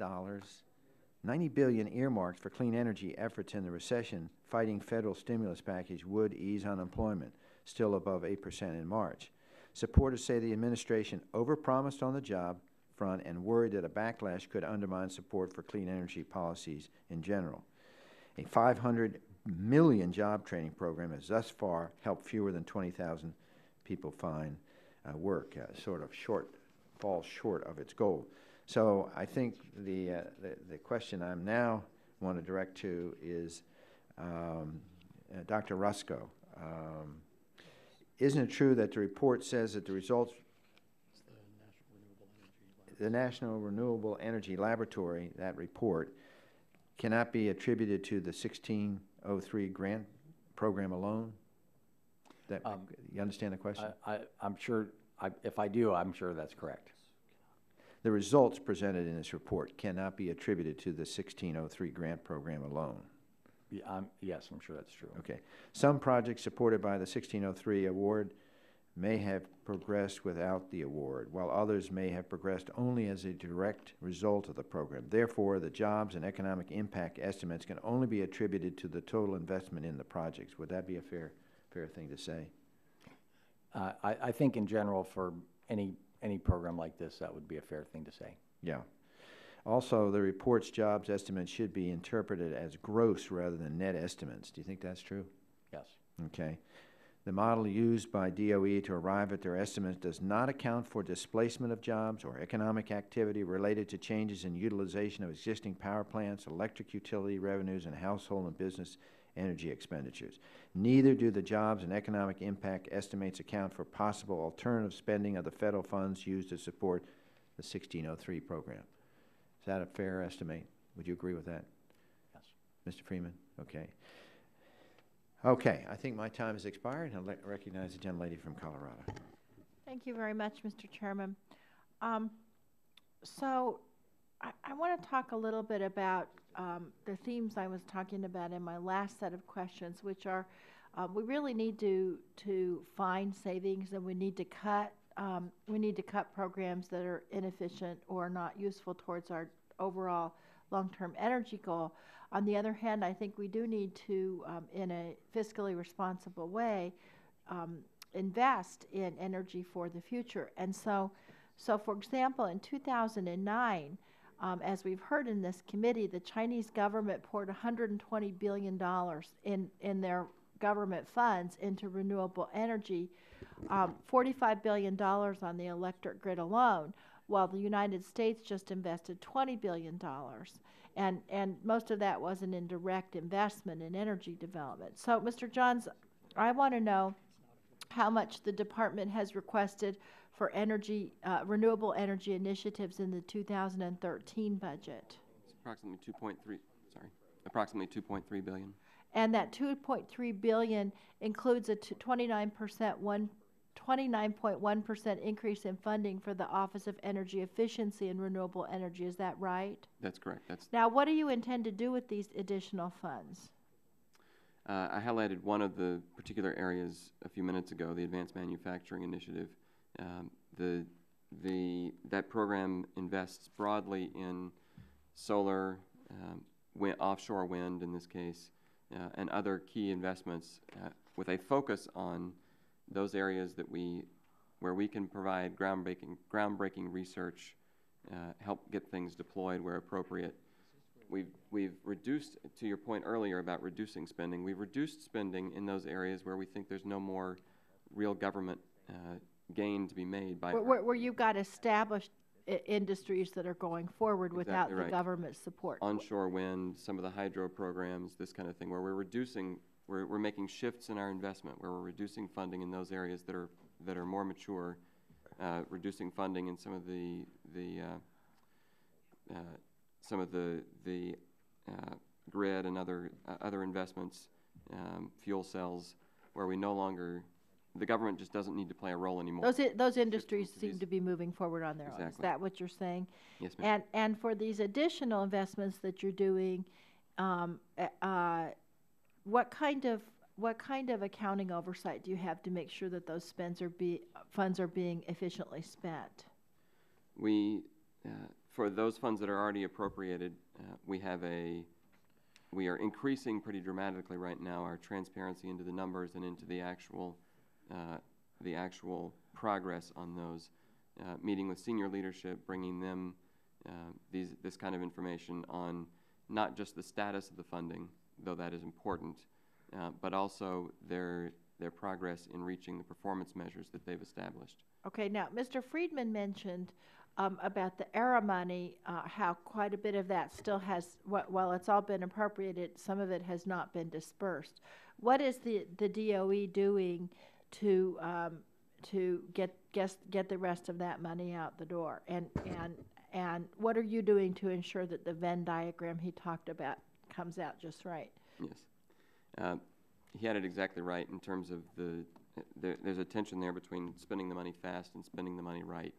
earmarked for clean energy efforts in the recession-fighting federal stimulus package would ease unemployment, still above 8% in March. Supporters say the administration overpromised on the job front and worried that a backlash could undermine support for clean energy policies in general. A 500 million job training program has thus far helped fewer than 20,000 people find work, falls short of its goal. So I think the question I'm now want to direct to is Dr. Roscoe. Isn't it true that the report says that the results, the National Renewable Energy Laboratory, that report, cannot be attributed to the 1603 grant program alone? You understand the question? I'm sure, if I do, I'm sure that's correct. The results presented in this report cannot be attributed to the 1603 grant program alone. Yes, I'm sure that's true. Okay. Some projects supported by the 1603 award may have progressed without the award, while others may have progressed only as a direct result of the program. Therefore, the jobs and economic impact estimates can only be attributed to the total investment in the projects. Would that be a fair thing to say? I think in general for any program like this, that would be a fair thing to say. Yeah. Also, the report's jobs estimates should be interpreted as gross rather than net estimates. Do you think that's true? Yes. Okay. The model used by DOE to arrive at their estimates does not account for displacement of jobs or economic activity related to changes in utilization of existing power plants, electric utility revenues, and household and business energy expenditures. Neither do the jobs and economic impact estimates account for possible alternative spending of the federal funds used to support the 1603 program. Is that a fair estimate? Would you agree with that? Yes. Mr. Freeman? Okay. Okay, I think my time has expired. I'll recognize the gentlelady from Colorado. Thank you very much, Mr. Chairman. So I want to talk a little bit about the themes I was talking about in my last set of questions, which are we really need to find savings, and we need to cut programs that are inefficient or not useful towards our overall long-term energy goal. On the other hand, I think we do need to, in a fiscally responsible way, invest in energy for the future. And so for example, in 2009, as we've heard in this committee, the Chinese government poured $120 billion in their government funds into renewable energy, $45 billion on the electric grid alone, while the United States just invested $20 billion. And most of that wasn't in direct investment in energy development. So, Mr. Johns, I want to know how much the department has requested for energy, renewable energy initiatives in the 2013 budget. It's approximately 2.3 billion. And that 2.3 billion includes a 29.1% increase in funding for the Office of Energy Efficiency and Renewable Energy. Is that right? That's correct. Now, what do you intend to do with these additional funds? I highlighted one of the particular areas a few minutes ago, the Advanced Manufacturing Initiative. That program invests broadly in solar, offshore wind in this case, and other key investments with a focus on those areas where we can provide groundbreaking research, help get things deployed where appropriate. We've reduced, to your point earlier about reducing spending, we've reduced spending in those areas where we think there's no more real government gain to be made by where you've got established industries that are going forward without Exactly right. the government support. Onshore wind, some of the hydro programs, this kind of thing, where we're making shifts in our investment, where we're reducing funding in those areas that are more mature, reducing funding in some of the grid and other investments, fuel cells, where we no longer, the government just doesn't need to play a role anymore. Those industries seem to be moving forward on their own. Is that what you're saying? Yes, ma'am. And for these additional investments that you're doing, what kind of accounting oversight do you have to make sure that those funds are being efficiently spent? For those funds that are already appropriated, we are increasing pretty dramatically right now our transparency into the numbers and into the actual progress on those. Meeting with senior leadership, bringing them this kind of information on not just the status of the funding, though that is important, but also their progress in reaching the performance measures that they've established. Okay, now Mr. Friedman mentioned about the ERA money, how quite a bit of that still has, while it's all been appropriated, some of it has not been dispersed. What is the DOE doing to get the rest of that money out the door? And what are you doing to ensure that the Venn diagram he talked about comes out just right? Yes. He had it exactly right in terms of there's a tension there between spending the money fast and spending the money right.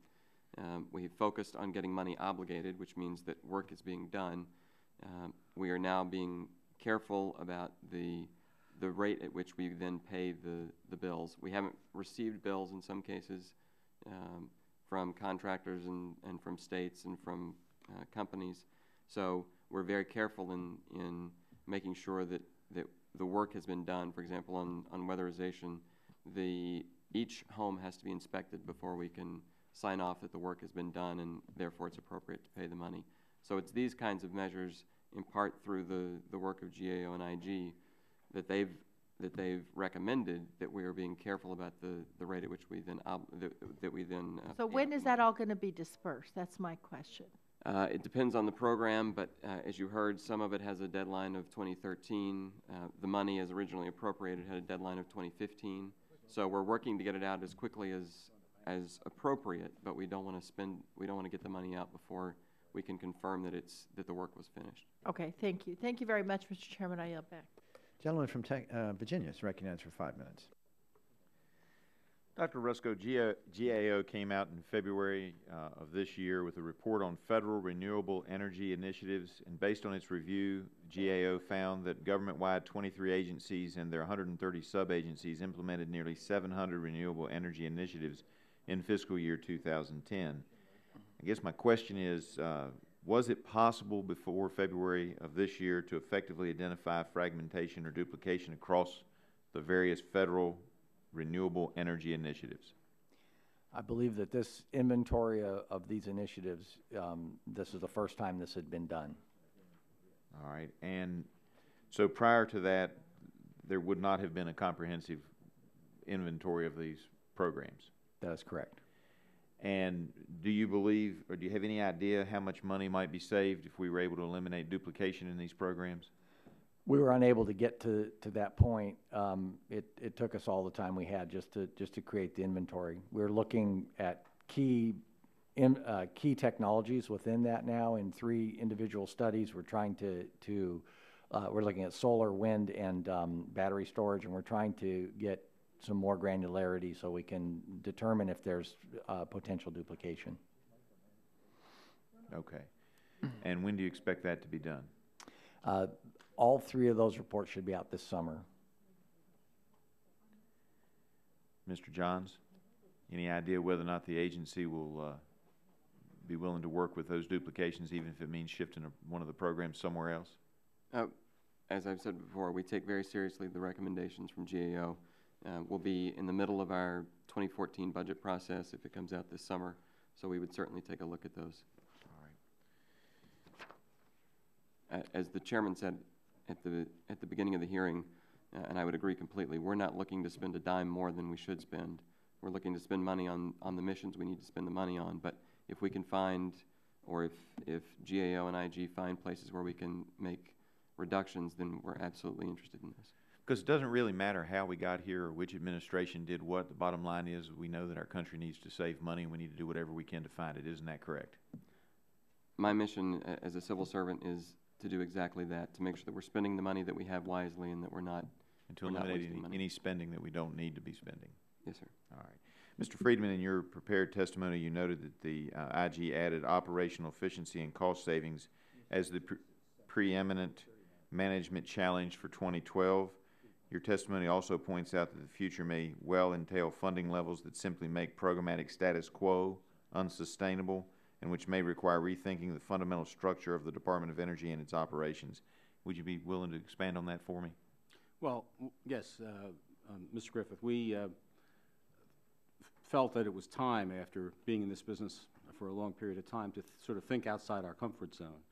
We focused on getting money obligated, which means that work is being done. We are now being careful about the rate at which we then pay the bills. We haven't received bills in some cases from contractors and from states and from companies. So we're very careful in making sure that the work has been done. For example, on weatherization, each home has to be inspected before we can sign off that the work has been done, and therefore it's appropriate to pay the money. So it's these kinds of measures, in part through the work of GAO and IG, that they've recommended that we are being careful about the rate at which we then So when is that all going to be dispersed? That's my question. It depends on the program, but as you heard, some of it has a deadline of 2013. The money as originally appropriated had a deadline of 2015. So we're working to get it out as quickly as appropriate, but we don't want to get the money out before we can confirm that the work was finished. Okay, thank you. Thank you very much, Mr. Chairman. I yield back. Gentleman from Virginia is recognized for 5 minutes. Dr. Rusko, GAO came out in February of this year with a report on federal renewable energy initiatives, and based on its review, GAO found that government-wide 23 agencies and their 130 sub-agencies implemented nearly 700 renewable energy initiatives in fiscal year 2010. I guess my question is, was it possible before February of this year to effectively identify fragmentation or duplication across the various federal renewable energy initiatives. I believe that this inventory of these initiatives, this is the first time this had been done. All right. And so prior to that, there would not have been a comprehensive inventory of these programs? That is correct. And do you believe, or do you have any idea how much money might be saved if we were able to eliminate duplication in these programs? We were unable to get to that point. It took us all the time we had just to create the inventory. We're looking at key technologies within that now in 3 individual studies. We're trying we're looking at solar, wind, and battery storage, and we're trying to get some more granularity so we can determine if there's potential duplication. Okay. And when do you expect that to be done? All 3 of those reports should be out this summer. Mr. Johns, any idea whether or not the agency will be willing to work with those duplications, even if it means shifting one of the programs somewhere else? As I've said before, we take very seriously the recommendations from GAO. We'll be in the middle of our 2014 budget process if it comes out this summer, so we would certainly take a look at those. All right. As the chairman said at the beginning of the hearing, and I would agree completely, we're not looking to spend a dime more than we should spend. We're looking to spend money on the missions we need to spend the money on, but if we can find, or if GAO and IG find places where we can make reductions, then we're absolutely interested in this. Because it doesn't really matter how we got here or which administration did what. The bottom line is we know that our country needs to save money, and we need to do whatever we can to find it. Isn't that correct? My mission as a civil servant is to do exactly that, to make sure that we're spending the money that we have wisely and that we're not and to eliminate any spending that we don't need to be spending. Yes, sir. All right. Mr. Friedman, in your prepared testimony, you noted that the IG added operational efficiency and cost savings as the preeminent management challenge for 2012. Your testimony also points out that the future may well entail funding levels that simply make programmatic status quo unsustainable and which may require rethinking the fundamental structure of the Department of Energy and its operations. Would you be willing to expand on that for me? Well, yes, Mr. Griffith, we felt that it was time, after being in this business for a long period of time, to sort of think outside our comfort zone.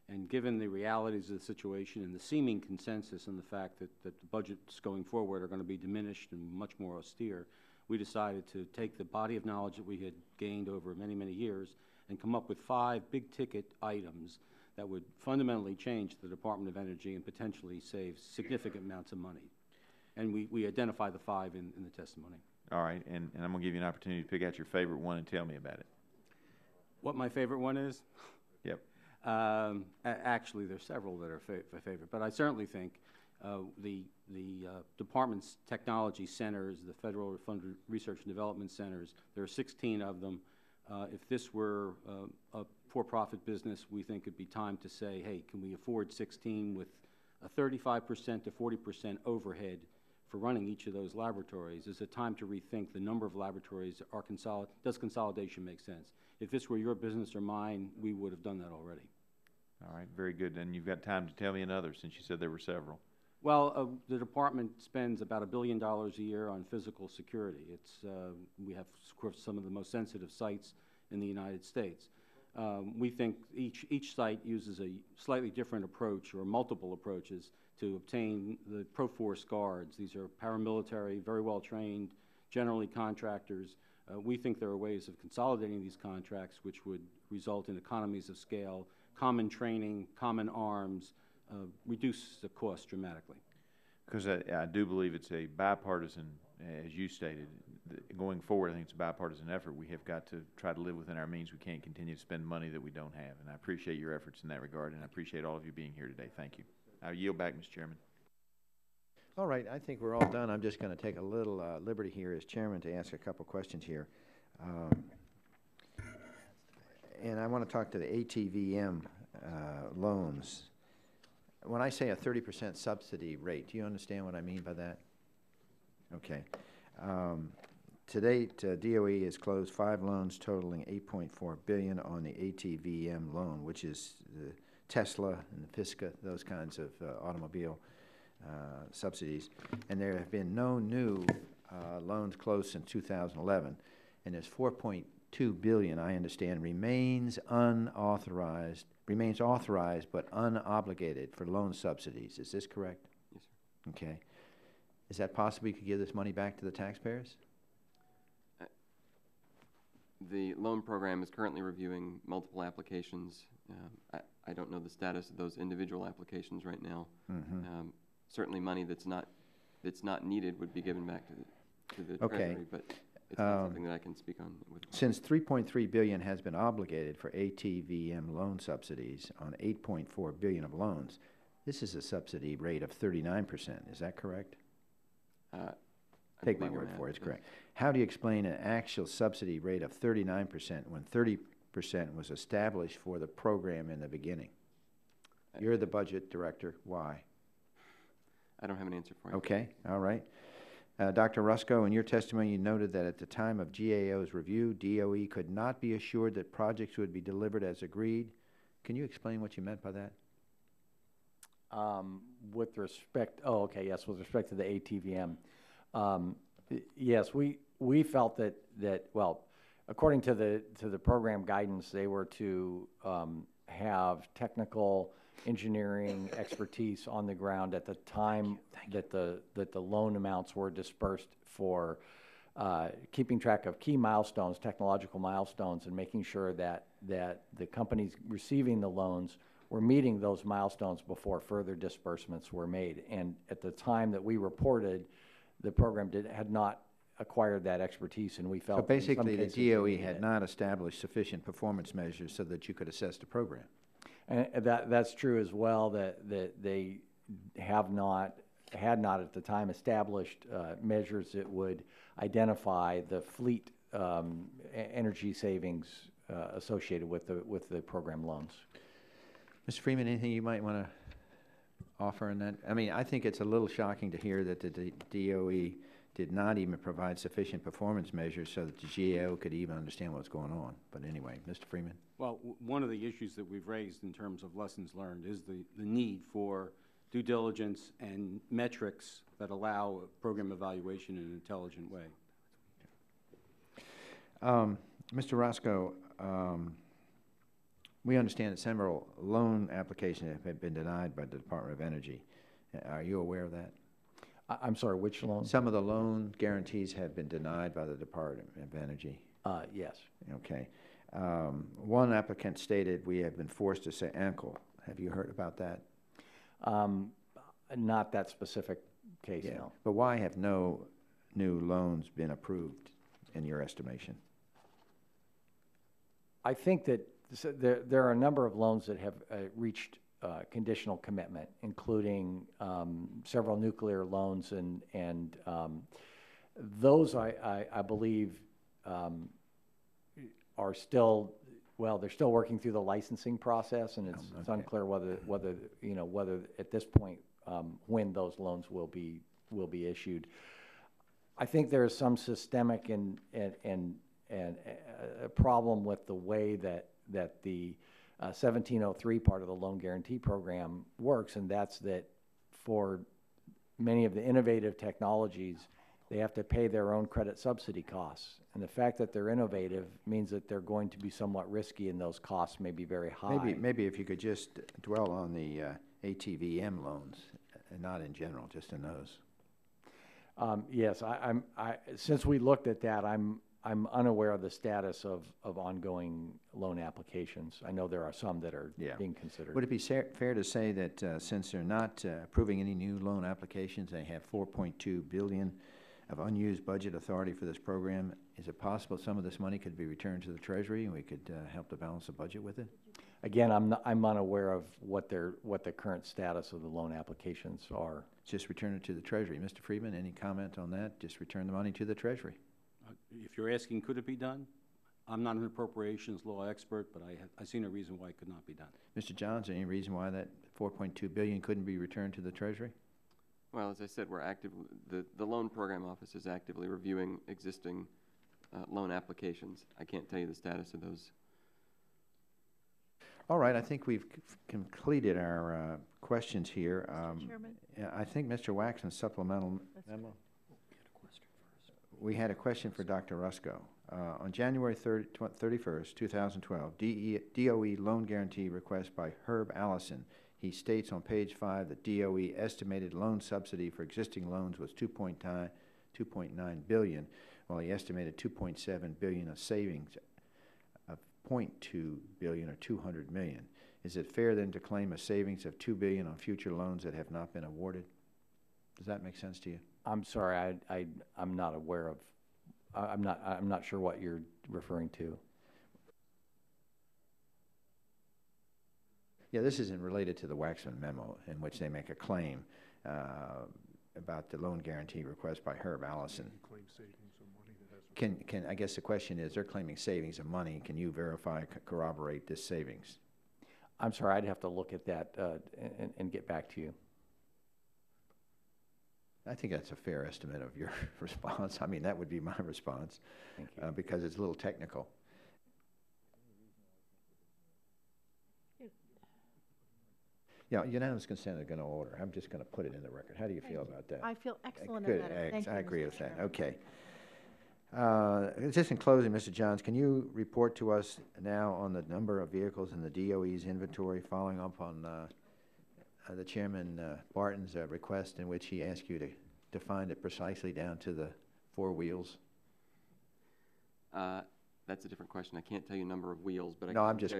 And given the realities of the situation and the seeming consensus and the fact that the budgets going forward are going to be diminished and much more austere, we decided to take the body of knowledge that we had gained over many, many years and come up with 5 big-ticket items that would fundamentally change the Department of Energy and potentially save significant amounts of money. And we identify the 5 in the testimony. All right, and I'm going to give you an opportunity to pick out your favorite one and tell me about it. What my favorite one is? Yep. Actually, there's several that are my favorite, but I certainly think the department's technology centers, the federal funded research and development centers, there are 16 of them. If this were a for-profit business, we think it'd be time to say, hey, can we afford 16 with a 35% to 40% overhead for running each of those laboratories? Is it time to rethink the number of laboratories? Does consolidation make sense? If this were your business or mine, we would have done that already. All right, very good. And you've got time to tell me another, since you said there were several. Well, the department spends about $1 billion a year on physical security. We have, of course, some of the most sensitive sites in the United States. We think each site uses a slightly different approach or multiple approaches to obtain the Pro-Force guards. These are paramilitary, very well trained, generally contractors. We think there are ways of consolidating these contracts which would result in economies of scale, common training, common arms, reduce the cost dramatically. Because I do believe it's a bipartisan, as you stated. Going forward, I think it's a bipartisan effort. We have got to try to live within our means. We can't continue to spend money that we don't have. And I appreciate your efforts in that regard, and I appreciate all of you being here today. Thank you. I yield back, Mr. Chairman. All right, I think we're all done. I'm just going to take a little liberty here as chairman to ask a couple questions here. And I want to talk to the ATVM loans. When I say a 30% subsidy rate, do you understand what I mean by that? Okay. To date, DOE has closed 5 loans totaling $8.4 billion on the ATVM loan, which is the Tesla and the Fisker, those kinds of automobile subsidies. And there have been no new loans closed since 2011, and there's 4.2 billion, I understand, remains authorized but unobligated for loan subsidies. Is this correct? Yes, sir. Okay. Is that possible you could give this money back to the taxpayers? The loan program is currently reviewing multiple applications. I don't know the status of those individual applications right now. Certainly money that's not needed would be given back to the Treasury, but it's not something that I can speak on. Since $3.3 billion has been obligated for ATVM loan subsidies on $8.4 billion of loans, this is a subsidy rate of 39%. Is that correct? Take my word for it, it's correct. How do you explain an actual subsidy rate of 39% when 30% was established for the program in the beginning? You're the budget director. Why? I don't have an answer for you. Okay, all right. Dr. Rusko, in your testimony, you noted that at the time of GAO's review, DOE could not be assured that projects would be delivered as agreed. Can you explain what you meant by that? With respect, yes, with respect to the ATVM, yes, we felt that well, according to the program guidance, they were to have technical engineering expertise on the ground at the time that the loan amounts were dispersed for keeping track of key milestones, technological milestones, and making sure that the companies receiving the loans were meeting those milestones before further disbursements were made. And at the time that we reported, the program had not acquired that expertise, and we felt so basically in some the DOE cases had not established sufficient performance measures so that you could assess the program. And that's true as well, that they had not at the time established measures that would identify the fleet energy savings associated with the program loans. Mr. Freeman, anything you might want to offer on that? I mean, I think it's a little shocking to hear that the DOE did not even provide sufficient performance measures so that the GAO could even understand what's going on. But anyway, Mr. Freeman. Well, one of the issues that we've raised in terms of lessons learned is the need for due diligence and metrics that allow program evaluation in an intelligent way. Mr. Roscoe, we understand that several loan applications have been denied by the Department of Energy. Are you aware of that? I'm sorry, which loan? Some of the loan guarantees have been denied by the Department of Energy. Yes. Okay. One applicant stated we have been forced to say ankle. Have you heard about that? Not that specific case, no. But why have no new loans been approved in your estimation? I think that there are a number of loans that have reached conditional commitment, including several nuclear loans, and those I believe are still, well, they're still working through the licensing process, and it's unclear whether at this point when those loans will be issued. I think there is some systemic and a problem with the way that the 1703 part of the loan guarantee program works, and that's that for many of the innovative technologies, they have to pay their own credit subsidy costs. And the fact that they're innovative means that they're going to be somewhat risky, and those costs may be very high. Maybe if you could just dwell on the ATVM loans, and not in general, just in those. Yes, since we looked at that, I'm unaware of the status of ongoing loan applications. I know there are some that are being considered. Would it be fair to say that since they're not approving any new loan applications, they have $4.2 billion of unused budget authority for this program? Is it possible some of this money could be returned to the Treasury and we could help to balance the budget with it? Again, I'm unaware of what the current status of the loan applications are. Just return it to the Treasury. Mr. Friedman, any comment on that? Just return the money to the Treasury. If you're asking, could it be done? I'm not an appropriations law expert, but I see no reason why it could not be done. Mr. Johns, any reason why that $4.2 billion couldn't be returned to the Treasury? Well, as I said, we're actively, the loan program office is actively reviewing existing loan applications. I can't tell you the status of those. All right, I think we've completed our questions here. Chairman? I think Mr. Waxman's supplemental memo. we had a question for Dr. Rusko. On January 31st, 2012, DOE loan guarantee request by Herb Allison. He states on page 5 that DOE estimated loan subsidy for existing loans was $2.9 billion, while he estimated $2.7 billion of savings of $0.2 billion or $200 million. Is it fair then to claim a savings of $2 billion on future loans that have not been awarded? Does that make sense to you? I'm sorry, I'm not aware of, I'm not sure what you're referring to. Yeah, this isn't related to the Waxman memo in which they make a claim about the loan guarantee request by Herb Allison. Can I guess the question is, they're claiming savings of money. Can you verify, corroborate this savings? I'm sorry, I'd have to look at that and get back to you. I think that's a fair estimate of your response. I mean, that would be my response. Thank you. Because it's a little technical. Yeah, unanimous consent is going to order. I'm just going to put it in the record. How do you feel about that? I feel excellent Good. about it. Thank you, I agree Mr. with that. Chairman. Okay. Just in closing, Mr. Johns, can you report to us now on the number of vehicles in the DOE's inventory, following up on the Chairman Barton's request in which he asked you to define it precisely down to the 4 wheels? That's a different question. I can't tell you number of wheels, but I'm just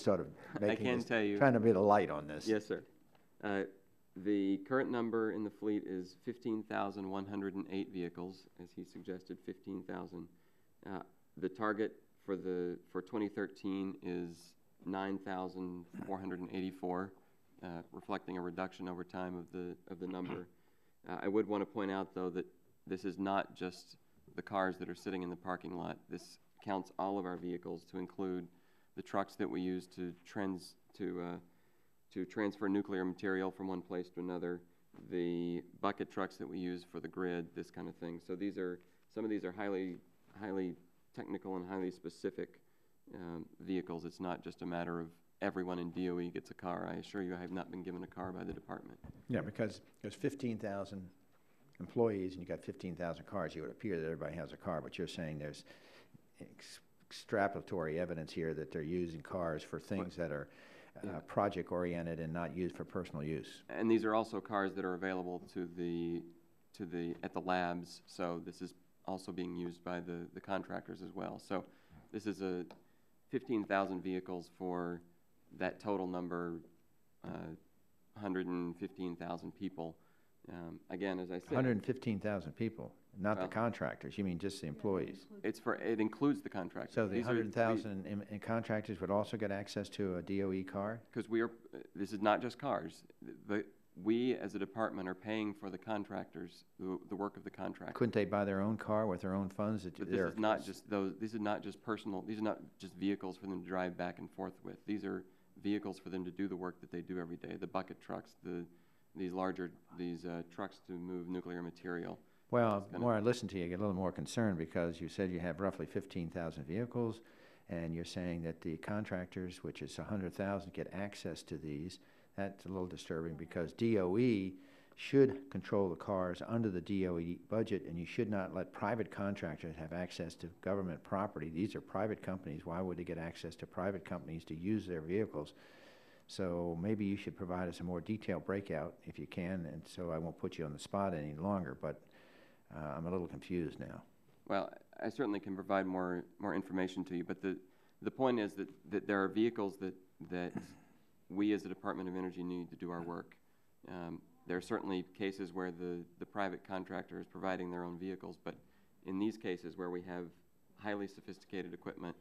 sort of making trying to be the light on this. Yes, sir. The current number in the fleet is 15,108 vehicles, as he suggested, 15,000. The target for 2013 is 9,484, reflecting a reduction over time of the number. I would want to point out, though, that this is not just the cars that are sitting in the parking lot. This counts all of our vehicles, to include the trucks that we use to transfer nuclear material from one place to another, the bucket trucks that we use for the grid, this kind of thing. So some of these are highly technical and highly specific vehicles. It's not just a matter of everyone in DOE gets a car. I assure you I have not been given a car by the department. Yeah, because there's 15,000 employees and you got 15,000 cars. It would appear that everybody has a car, but you're saying there's extrapolatory evidence here that they're using cars for things that are project-oriented and not used for personal use. And these are also cars that are available at the labs, so this is also being used by the contractors as well. So this is 15,000 vehicles for that total number, 115,000 people. Again, as I said, 115,000 people, not the contractors. You mean just the employees? It includes the contractors. So the 100,000 in contractors would also get access to a DOE car? Because this is not just cars. We, as a department, are paying for the contractors, the work of the contractors. Couldn't they buy their own car with their own funds? But this is not just those. These are not just personal. These are not just vehicles for them to drive back and forth with. These are vehicles for them to do the work that they do every day. The bucket trucks, these trucks to move nuclear material. Well, the more I listen to you, I get a little more concerned, because you said you have roughly 15,000 vehicles, and you're saying that the contractors, which is 100,000, get access to these. That's a little disturbing, because DOE should control the cars under the DOE budget, and you should not let private contractors have access to government property. These are private companies. Why would they get access to private companies to use their vehicles? So maybe you should provide us a more detailed breakout if you can, and so I won't put you on the spot any longer, but I'm a little confused now. Well, I certainly can provide more information to you, but the point is that there are vehicles that we as the Department of Energy need to do our work. There are certainly cases where the private contractor is providing their own vehicles, but in these cases where we have highly sophisticated equipment,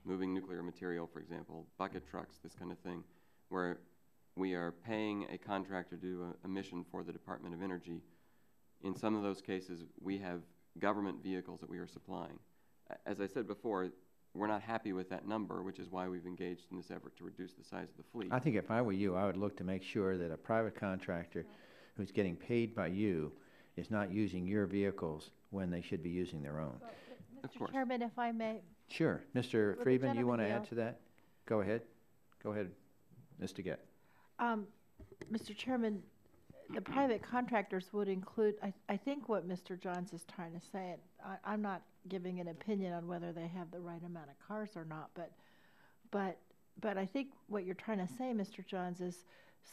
moving nuclear material, for example, bucket trucks, this kind of thing, where we are paying a contractor to do a mission for the Department of Energy, in some of those cases we have government vehicles that we are supplying. As I said before, we're not happy with that number, which is why we've engaged in this effort to reduce the size of the fleet. I think if I were you, I would look to make sure that a private contractor who's getting paid by you is not using your vehicles when they should be using their own. Mr. Chairman, if I may. Sure. Mr. Friedman, you want to add to that? Go ahead. Go ahead, Ms. DeGette. Mr. Chairman, the private contractors would include, I think what Mr. Johns is trying to say, and I'm not giving an opinion on whether they have the right amount of cars or not, but I think what you're trying to say, Mr. Johns, is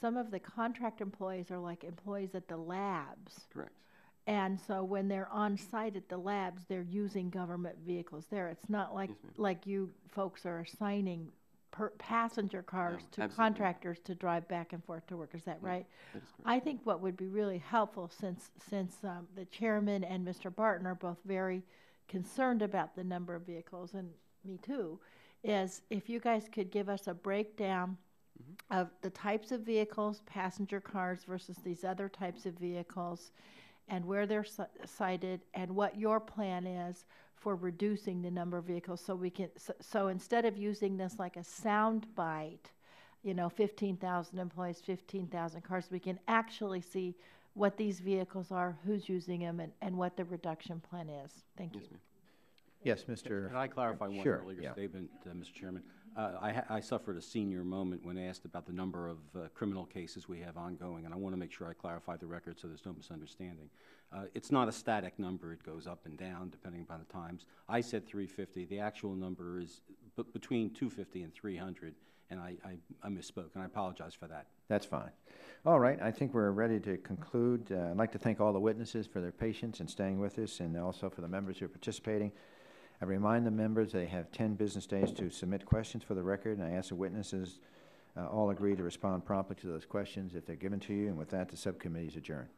some of the contract employees are like employees at the labs. Correct. And so when they're on site at the labs, they're using government vehicles there. It's not like, Yes, ma'am. like you folks are assigning passenger cars to absolutely. contractors to drive back and forth to work. Is that right? That is correct. I think what would be really helpful, since the chairman and Mr. Barton are both very concerned about the number of vehicles, and me too, is if you guys could give us a breakdown of the types of vehicles, passenger cars versus these other types of vehicles, and where they're cited, and what your plan is for reducing the number of vehicles, so we can, so instead of using this like a sound bite, 15,000 employees, 15,000 cars, we can actually see what these vehicles are, who's using them, and what the reduction plan is. Thank you. Yes, Mr. Can I clarify one Sure, earlier yeah. statement, Mr. Chairman? I suffered a senior moment when asked about the number of criminal cases we have ongoing, and I want to make sure I clarify the record so there's no misunderstanding. It's not a static number. It goes up and down depending upon the times. I said 350. The actual number is between 250 and 300, and I misspoke, and I apologize for that. That's fine. All right, I think we're ready to conclude. I'd like to thank all the witnesses for their patience in staying with us, and also for the members who are participating. I remind the members they have 10 business days to submit questions for the record, and I ask the witnesses all agree to respond promptly to those questions if they're given to you. And with that, the subcommittee is adjourned.